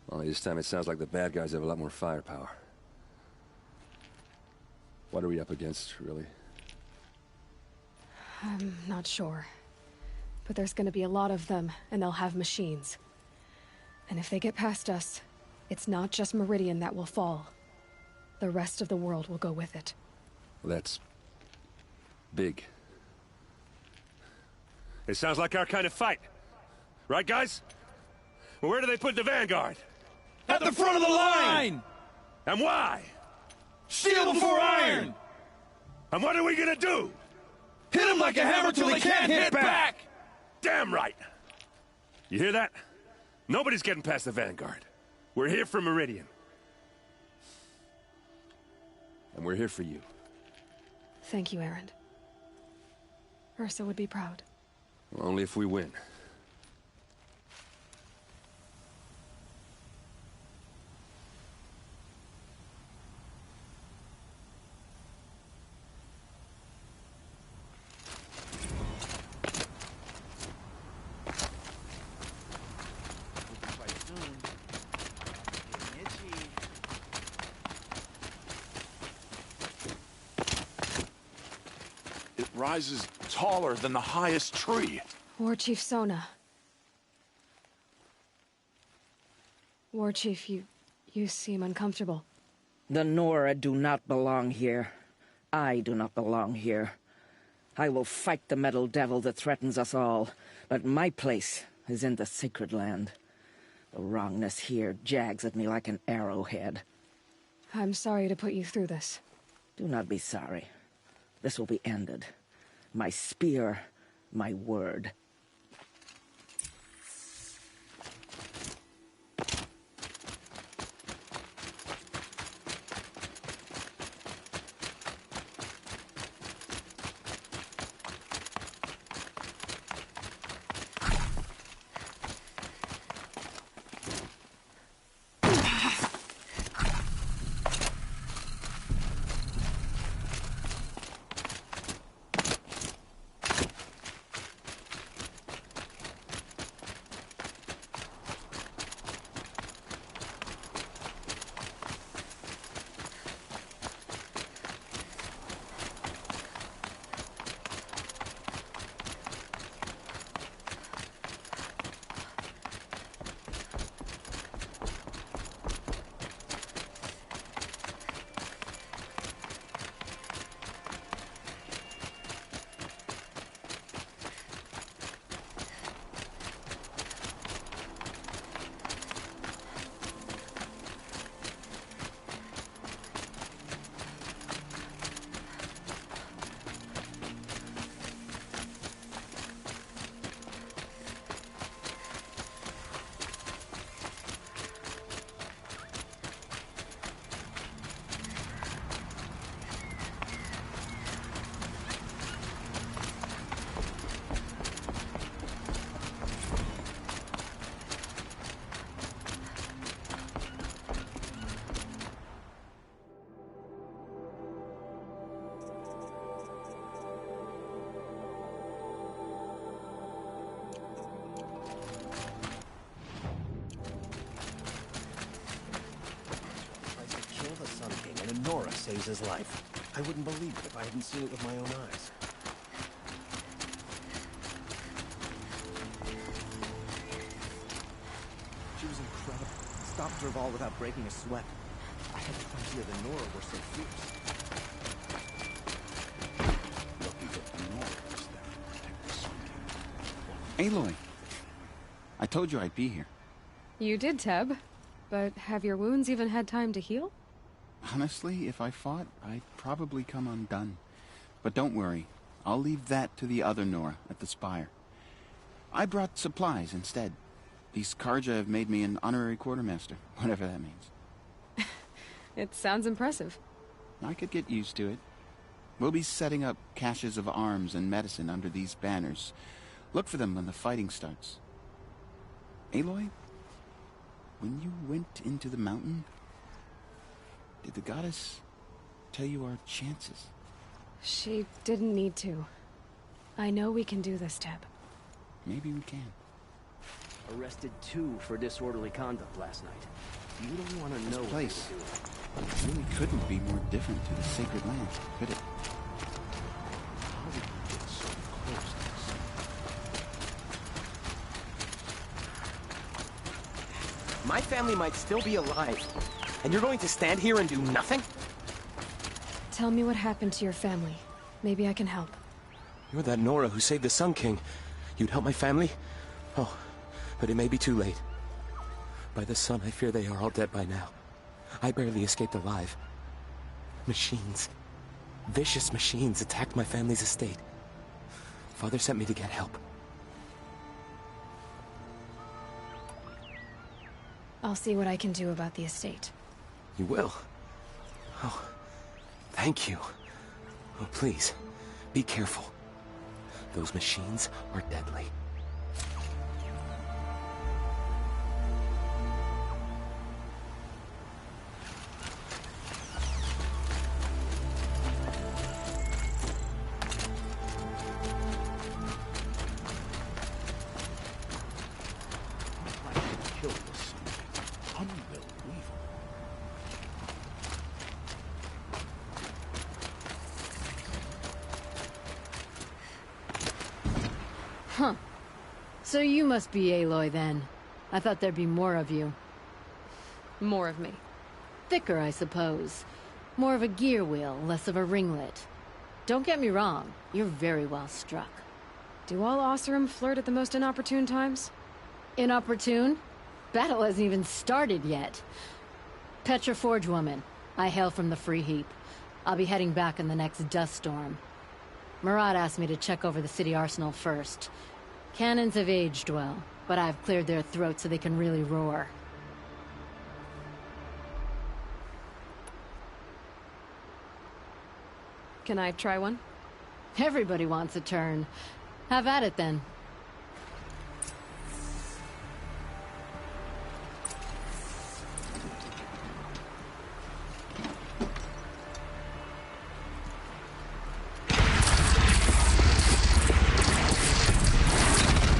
Only this time it sounds like the bad guys have a lot more firepower. What are we up against, really? I'm not sure. But there's gonna be a lot of them, and they'll have machines. And if they get past us, it's not just Meridian that will fall. The rest of the world will go with it. Well, that's big. It sounds like our kind of fight. Right, guys? Well, where do they put the Vanguard? At the front of the line! And why? Steel before iron! And what are we gonna do? Hit them like a hammer till they can't hit back! Damn right! You hear that? Nobody's getting past the Vanguard. We're here for Meridian. And we're here for you. Thank you, Erend. Ursa would be proud. Well, only if we win. rises taller than the highest tree. War Chief Sona. War Chief, you seem uncomfortable. The Nora do not belong here. I do not belong here. I will fight the metal devil that threatens us all, but my place is in the sacred land. The wrongness here jags at me like an arrowhead. I'm sorry to put you through this. Do not be sorry. This will be ended. My spear, my word. Nora saves his life. I wouldn't believe it if I hadn't seen it with my own eyes. She was incredible. Stopped Dervahl without breaking a sweat. I had no idea the Nora were so fierce. Lucky that Nora was there to protect the Sun King. Aloy, I told you I'd be here. You did, Teb. But have your wounds even had time to heal? Honestly, if I fought, I'd probably come undone. But don't worry, I'll leave that to the other Nora at the Spire. I brought supplies instead. These Karja have made me an honorary quartermaster, whatever that means. It sounds impressive. I could get used to it. We'll be setting up caches of arms and medicine under these banners. Look for them when the fighting starts. Aloy, when you went into the mountain, did the goddess tell you our chances? She didn't need to. I know we can do this, Teb. Maybe we can. Arrested 2 for disorderly conduct last night. You don't want to know This place what they were doing. really couldn't be more different to the sacred land, could it? How did you get so close to this? My family might still be alive, and you're going to stand here and do nothing? Tell me what happened to your family. Maybe I can help. You're that Nora who saved the Sun King. You'd help my family? Oh, but it may be too late. By the sun, I fear they are all dead by now. I barely escaped alive. Machines. Vicious machines attacked my family's estate. Father sent me to get help. I'll see what I can do about the estate. You will? Oh, thank you. Oh, please, be careful. Those machines are deadly. Huh. So you must be Aloy then. I thought there'd be more of you. More of me. Thicker, I suppose. More of a gear wheel, less of a ringlet. Don't get me wrong, you're very well struck. Do all Oseram flirt at the most inopportune times? Inopportune? Battle hasn't even started yet. Petra Forge woman. I hail from the Free Heap. I'll be heading back in the next dust storm. Murad asked me to check over the city arsenal first. Cannons have aged well, but I've cleared their throats so they can really roar. Can I try one? Everybody wants a turn. Have at it then.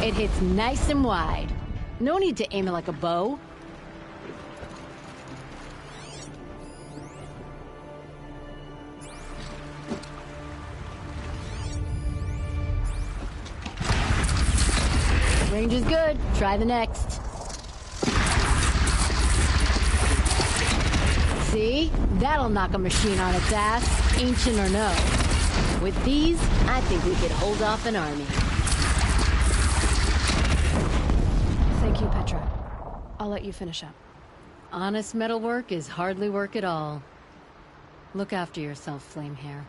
It hits nice and wide. No need to aim it like a bow. Range is good. Try the next. See? That'll knock a machine on its ass, ancient or no. With these, I think we could hold off an army. Thank you, Petra. I'll let you finish up. Honest metalwork is hardly work at all. Look after yourself, Flamehair.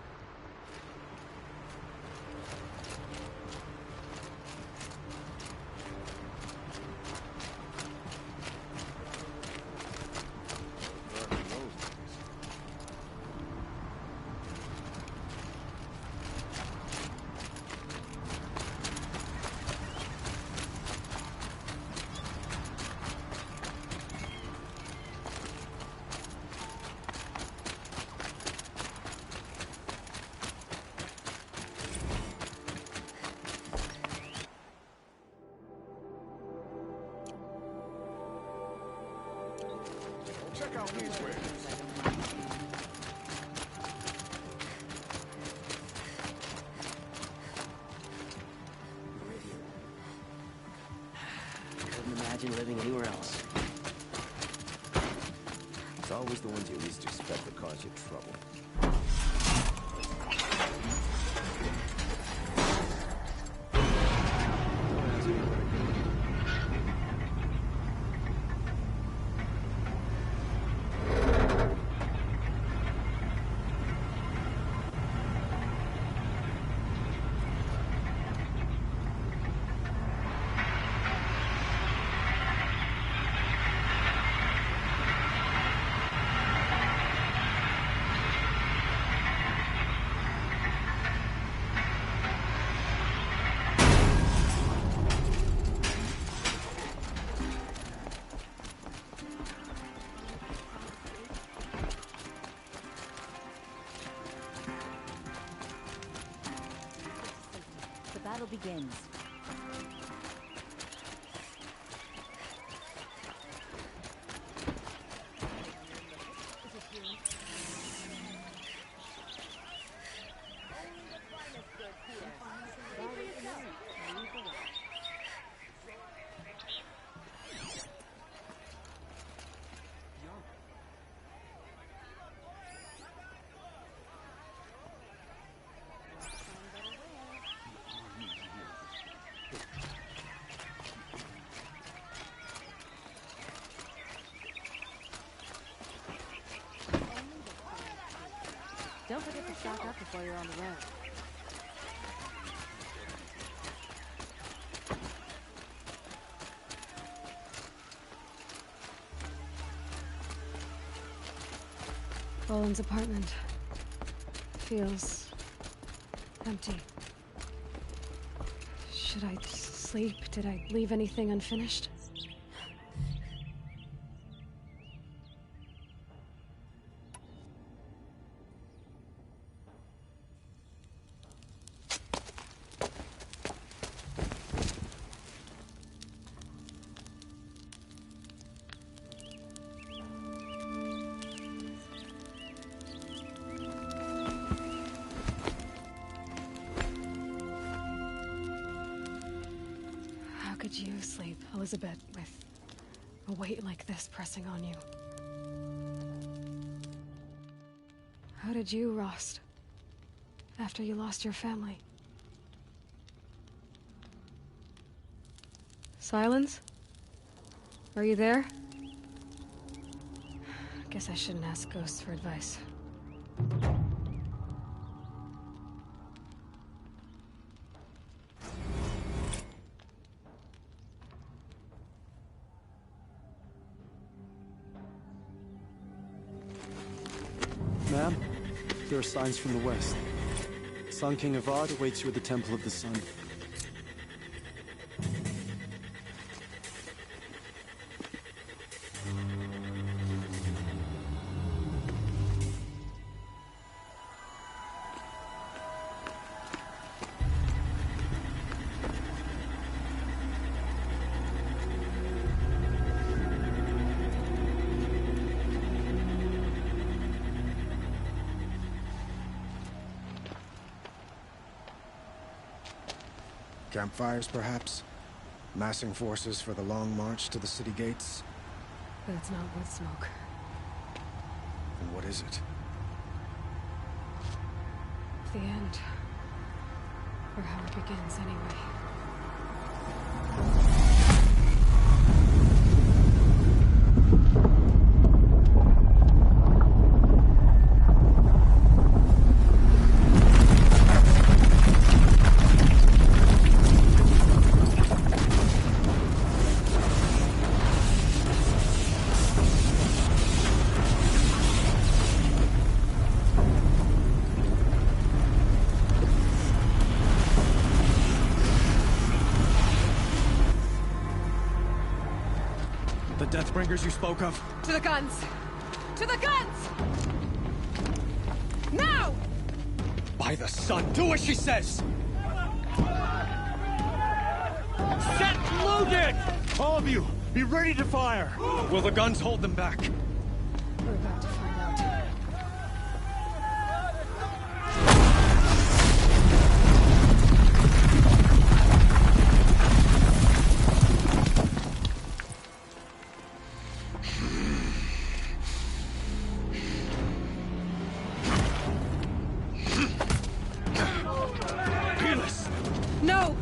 Check out these wares. Couldn't imagine living anywhere else. It's always the ones you least expect that cause you trouble. The battle begins. Don't forget to stock up before you're on the road. Boland's apartment feels empty. Should I sleep? Did I leave anything unfinished? a bit with a weight like this pressing on you. How did you, Rost? After you lost your family? Silence? Are you there? Guess I shouldn't ask ghosts for advice. Ma'am, there are signs from the west. Sun King Avad awaits you at the Temple of the Sun. Campfires, perhaps? Massing forces for the long march to the city gates? But it's not wood smoke. And what is it? The end. Or how it begins, anyway. Deathbringers you spoke of? To the guns! To the guns! Now! By the sun, do as she says! Set loaded! All of you, be ready to fire! Will the guns hold them back? We're about to find out. No!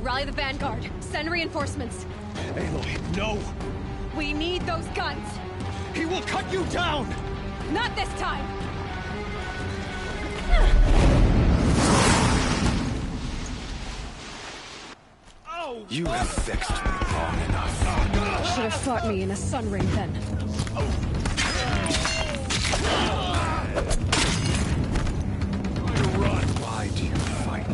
Rally the vanguard. Send reinforcements. Aloy, no! We need those guns! He will cut you down! Not this time! You have vexed me long enough. Should have fought me in a sun ring then. Why do you fight?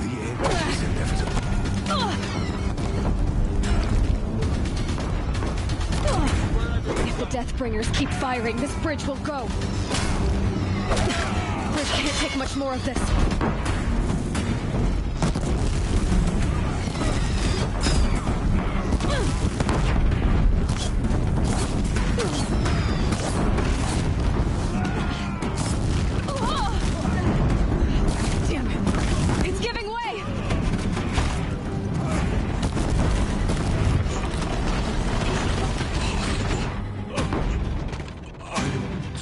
The end is inevitable. If the Deathbringers keep firing, this bridge will go. Bridge can't take much more of this. Damn it! It's giving way!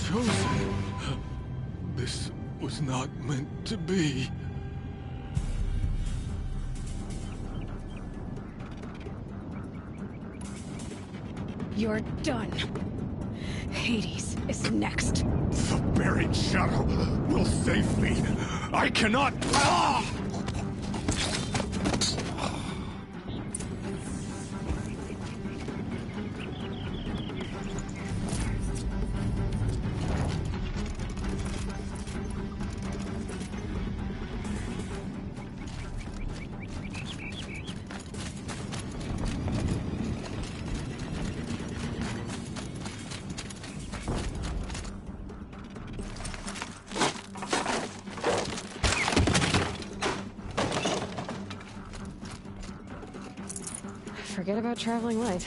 Chosen. This was not meant to be. You're done. Hades is next. The buried shadow will save me. I cannot. Ah! Forget about traveling light.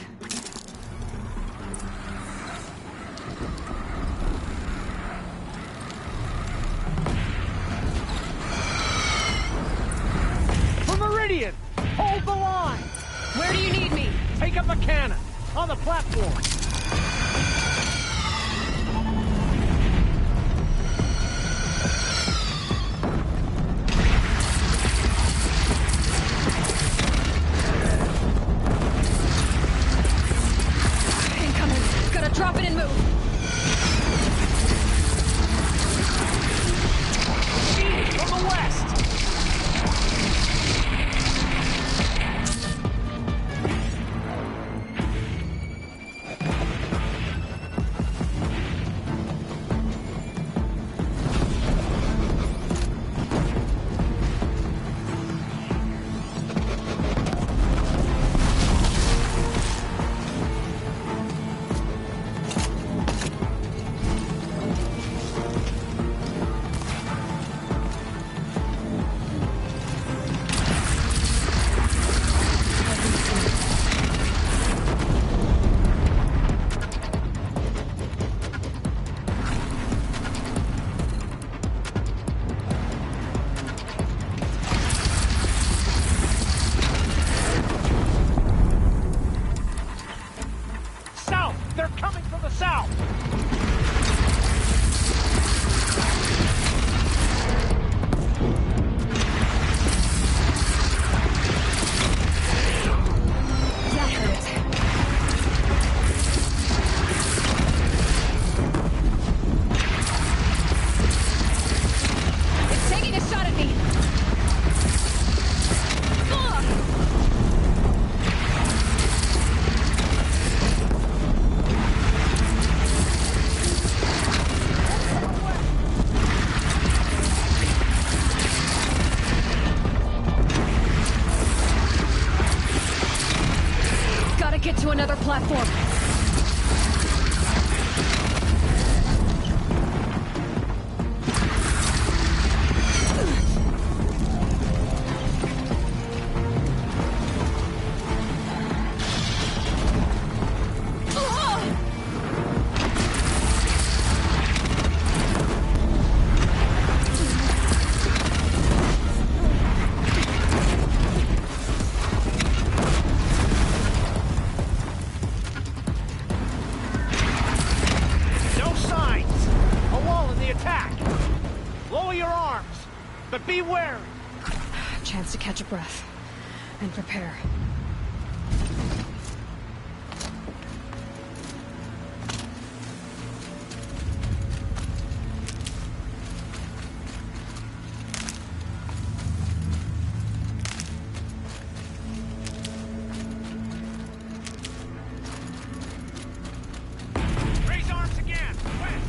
another platform. Be wary! Chance to catch a breath and prepare. Raise arms again! West!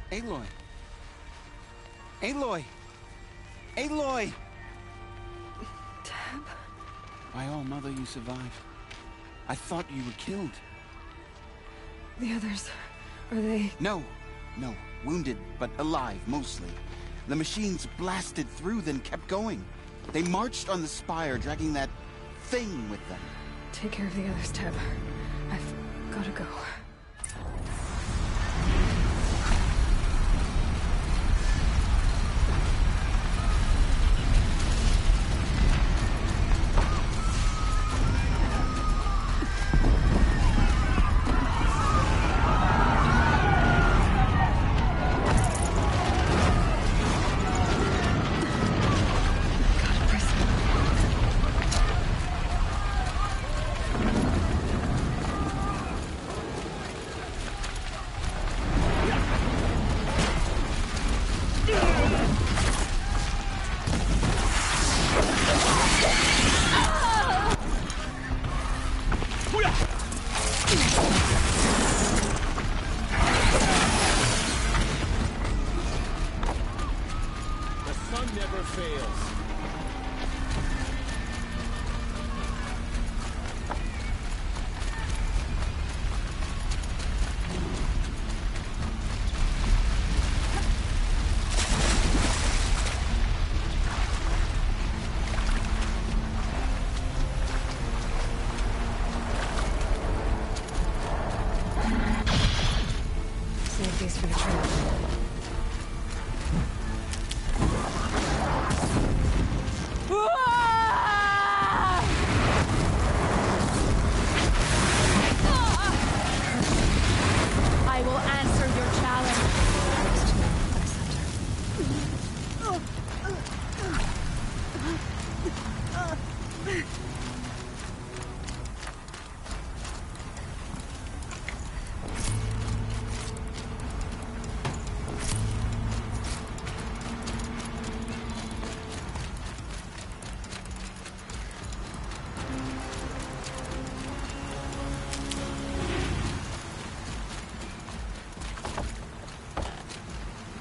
Aloy! Aloy! Aloy! Tab? By all mother, you survived. I thought you were killed. The others, are they... No. Wounded, but alive, mostly. The machines blasted through, then kept going. They marched on the spire, dragging that thing with them. Take care of the others, Tab. I've gotta go.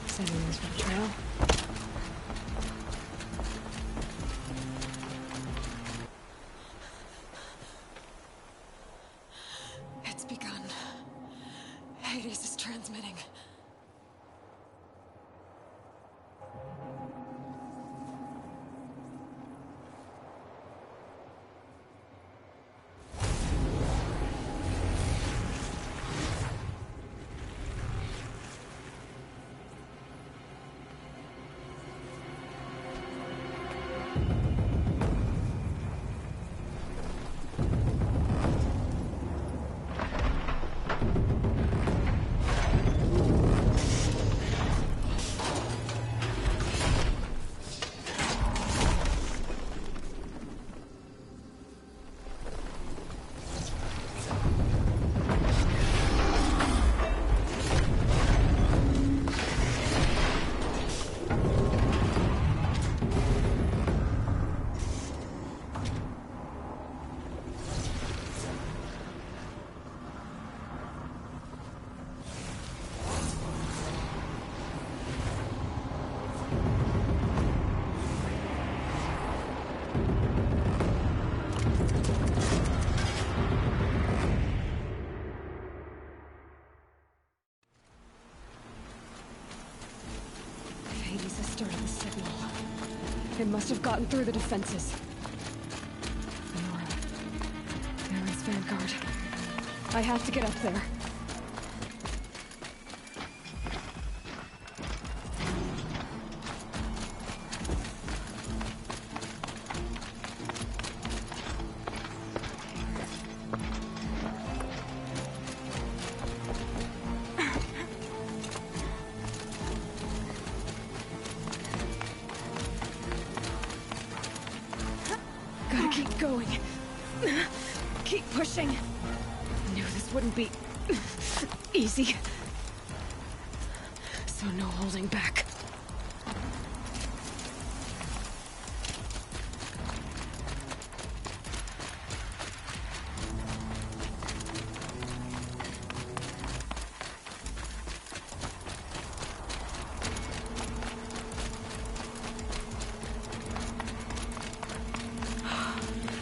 Sending this for the trail. It's begun. Hades is transmitting. Hades has started the signal. It must have gotten through the defenses. Nora. Aaron's vanguard. I have to get up there. Gotta keep going. Keep pushing. Knew this wouldn't be easy. So no holding back.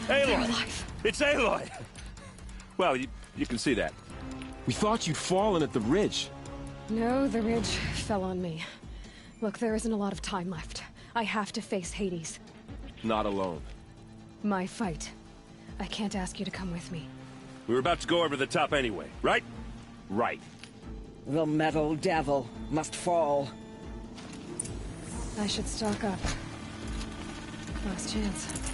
Aloy! It's Aloy! Well, you can see that. We thought you'd fallen at the ridge. No, the ridge fell on me. Look, there isn't a lot of time left. I have to face Hades. Not alone. My fight. I can't ask you to come with me. We were about to go over the top anyway, right? Right. The metal devil must fall. I should stock up. Last chance.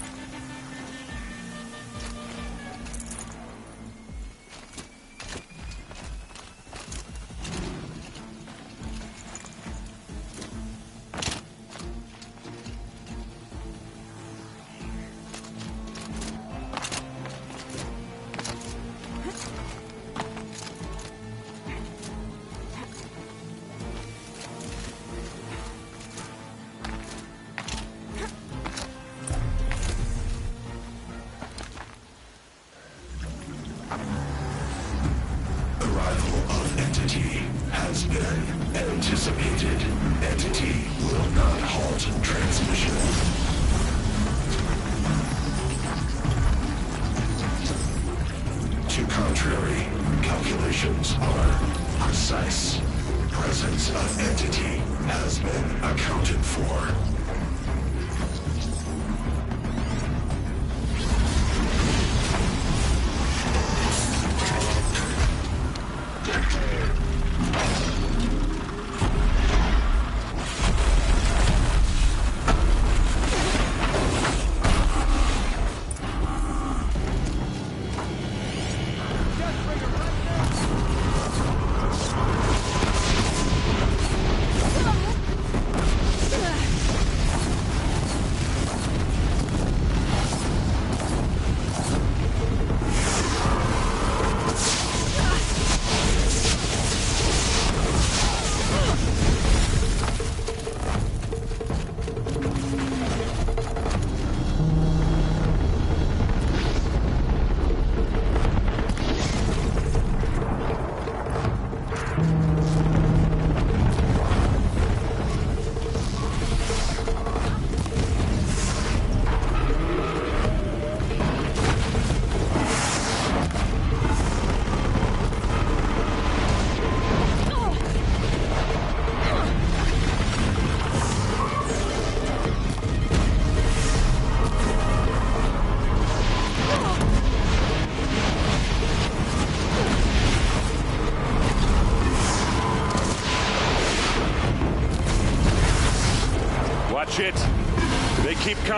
Anticipated. Entity will not halt transmission. To contrary, calculations are precise. Presence of entity has been accounted for.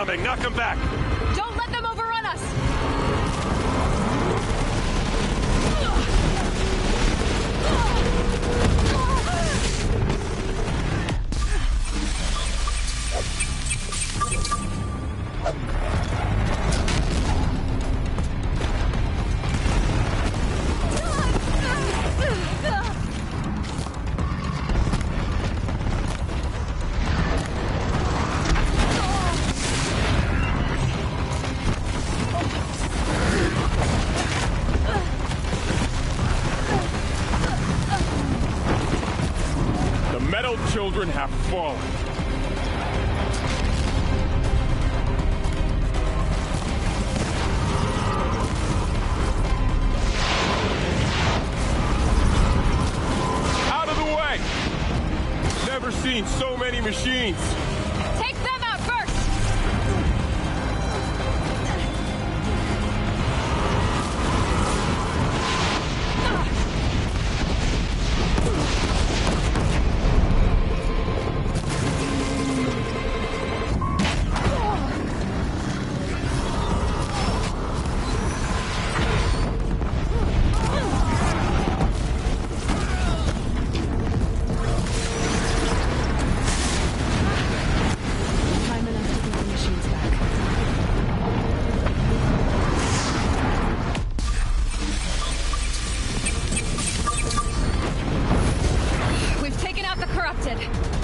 coming. Knock them back. Don't let them overrun us! Children have fallen. Out of the way! Never seen so many machines. Take them out first!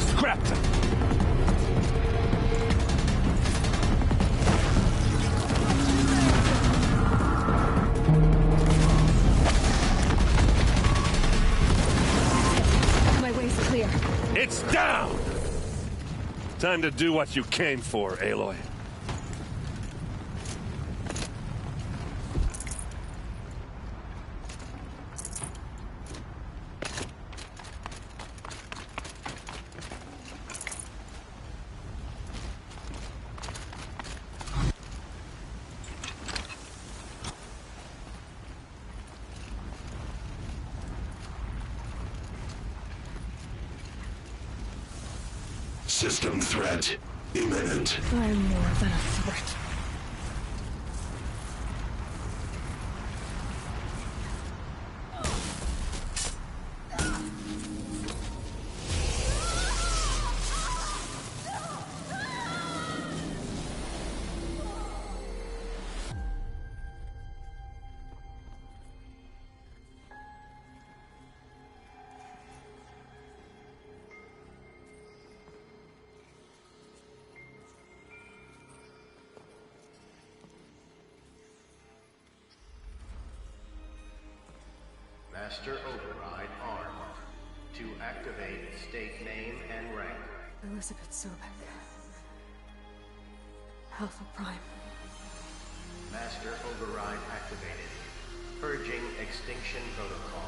Scrap them! My way's clear. It's down! Time to do what you came for, Aloy. System threat imminent. I'm more than a threat. Master Override armed. To activate, state name and rank. Elizabeth Sobek. Alpha Prime. Master Override activated. Purging Extinction Protocol.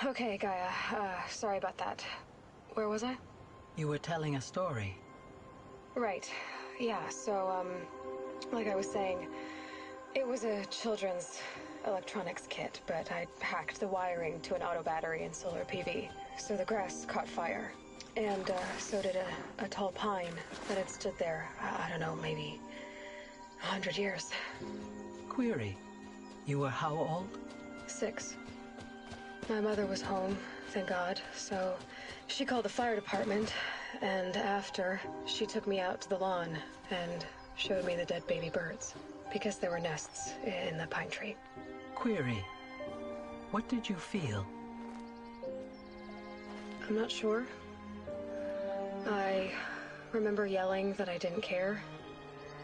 Okay, Gaia. Sorry about that. Where was I? You were telling a story. Right. Yeah, so, like I was saying, it was a children's electronics kit, but I hacked the wiring to an auto battery and solar PV. So the grass caught fire. And, so did a tall pine that had stood there, I don't know, maybe 100 years. Query. You were how old? 6. My mother was home, thank God, so she called the fire department, and after, she took me out to the lawn and showed me the dead baby birds, because there were nests in the pine tree. Query. What did you feel? I'm not sure. I remember yelling that I didn't care,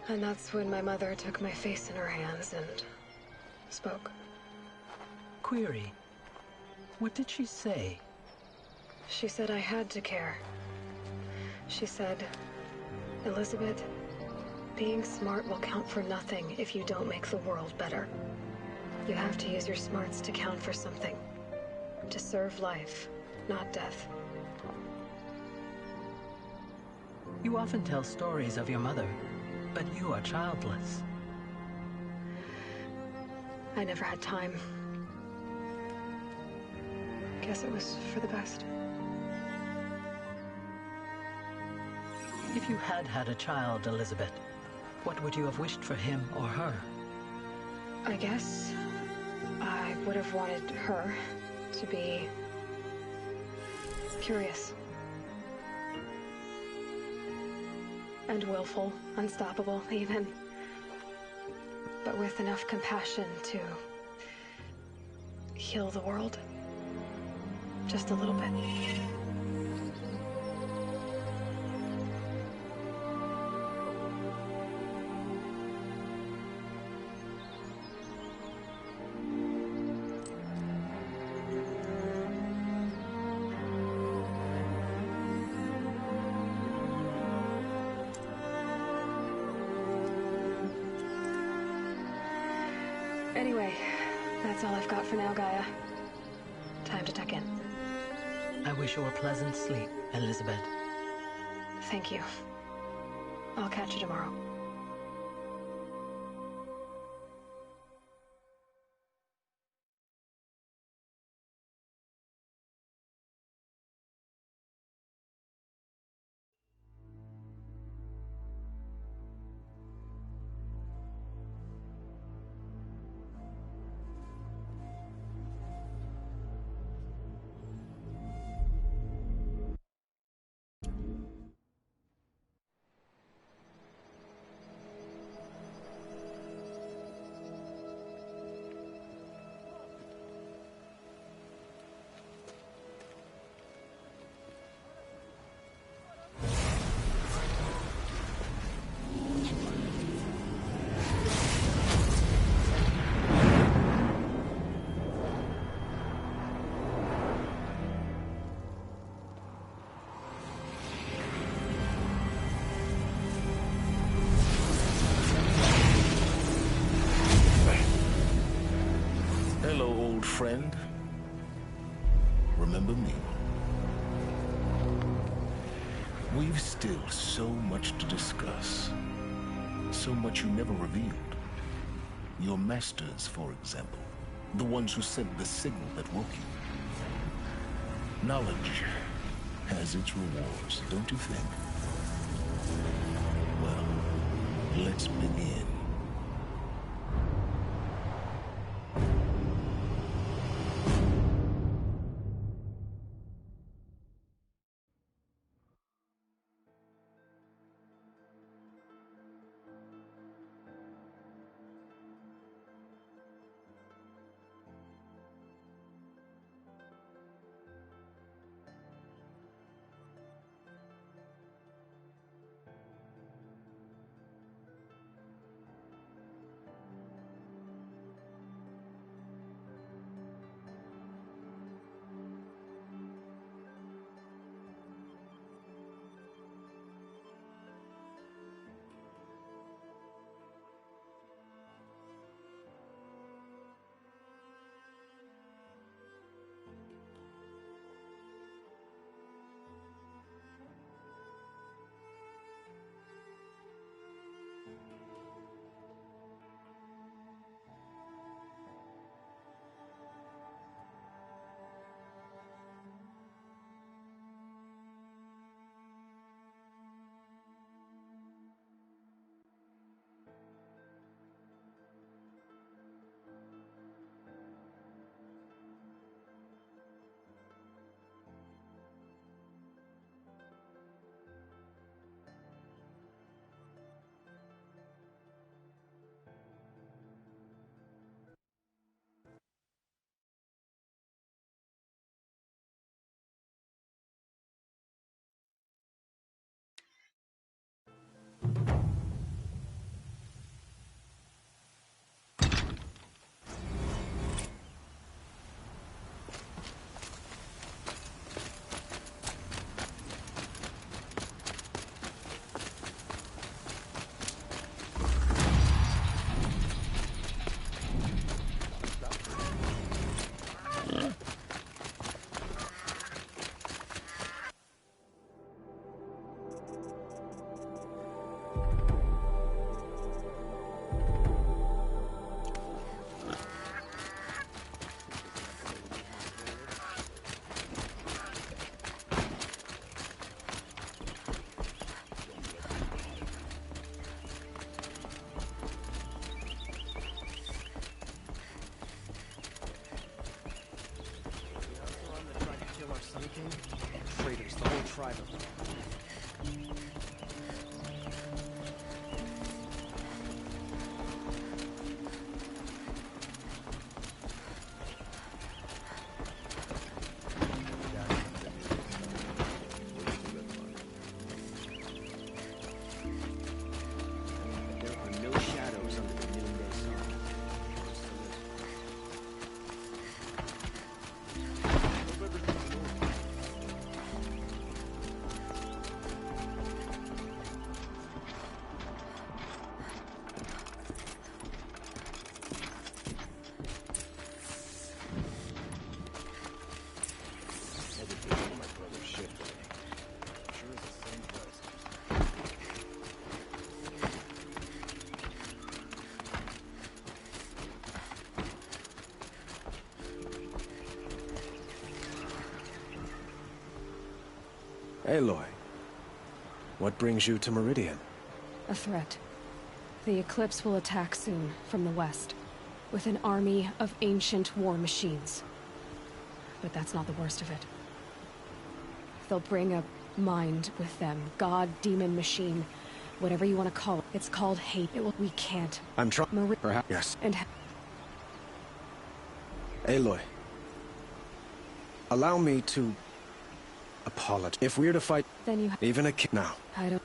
and that's when my mother took my face in her hands and spoke. Query. What did she say? She said I had to care. She said, Elizabeth, being smart will count for nothing if you don't make the world better. You have to use your smarts to count for something. To serve life, not death. You often tell stories of your mother, but you are childless. I never had time. Guess it was for the best. If you had had a child, Elizabeth, what would you have wished for him or her? I guess I would have wanted her to be curious. And willful, unstoppable, even. But with enough compassion to heal the world. Just a little bit. Anyway, that's all I've got for now, Gaia. Time to tuck in. I wish you a pleasant sleep, Elizabeth. Thank you. I'll catch you tomorrow. Hello, old friend. Remember me? We've still so much to discuss. So much you never revealed. Your masters, for example. The ones who sent the signal that woke you. Knowledge has its rewards, don't you think? Well, let's begin. privately. There are no shadows under the noonday sun. Aloy, what brings you to Meridian? A threat. The Eclipse will attack soon, from the west, with an army of ancient war machines. But that's not the worst of it. They'll bring a mind with them. God, demon, machine, whatever you want to call it. It's called hate. We can't. I'm trying. Perhaps. Yes. And Aloy, allow me to apologize. If we're to fight, then you even a kid now. I don't.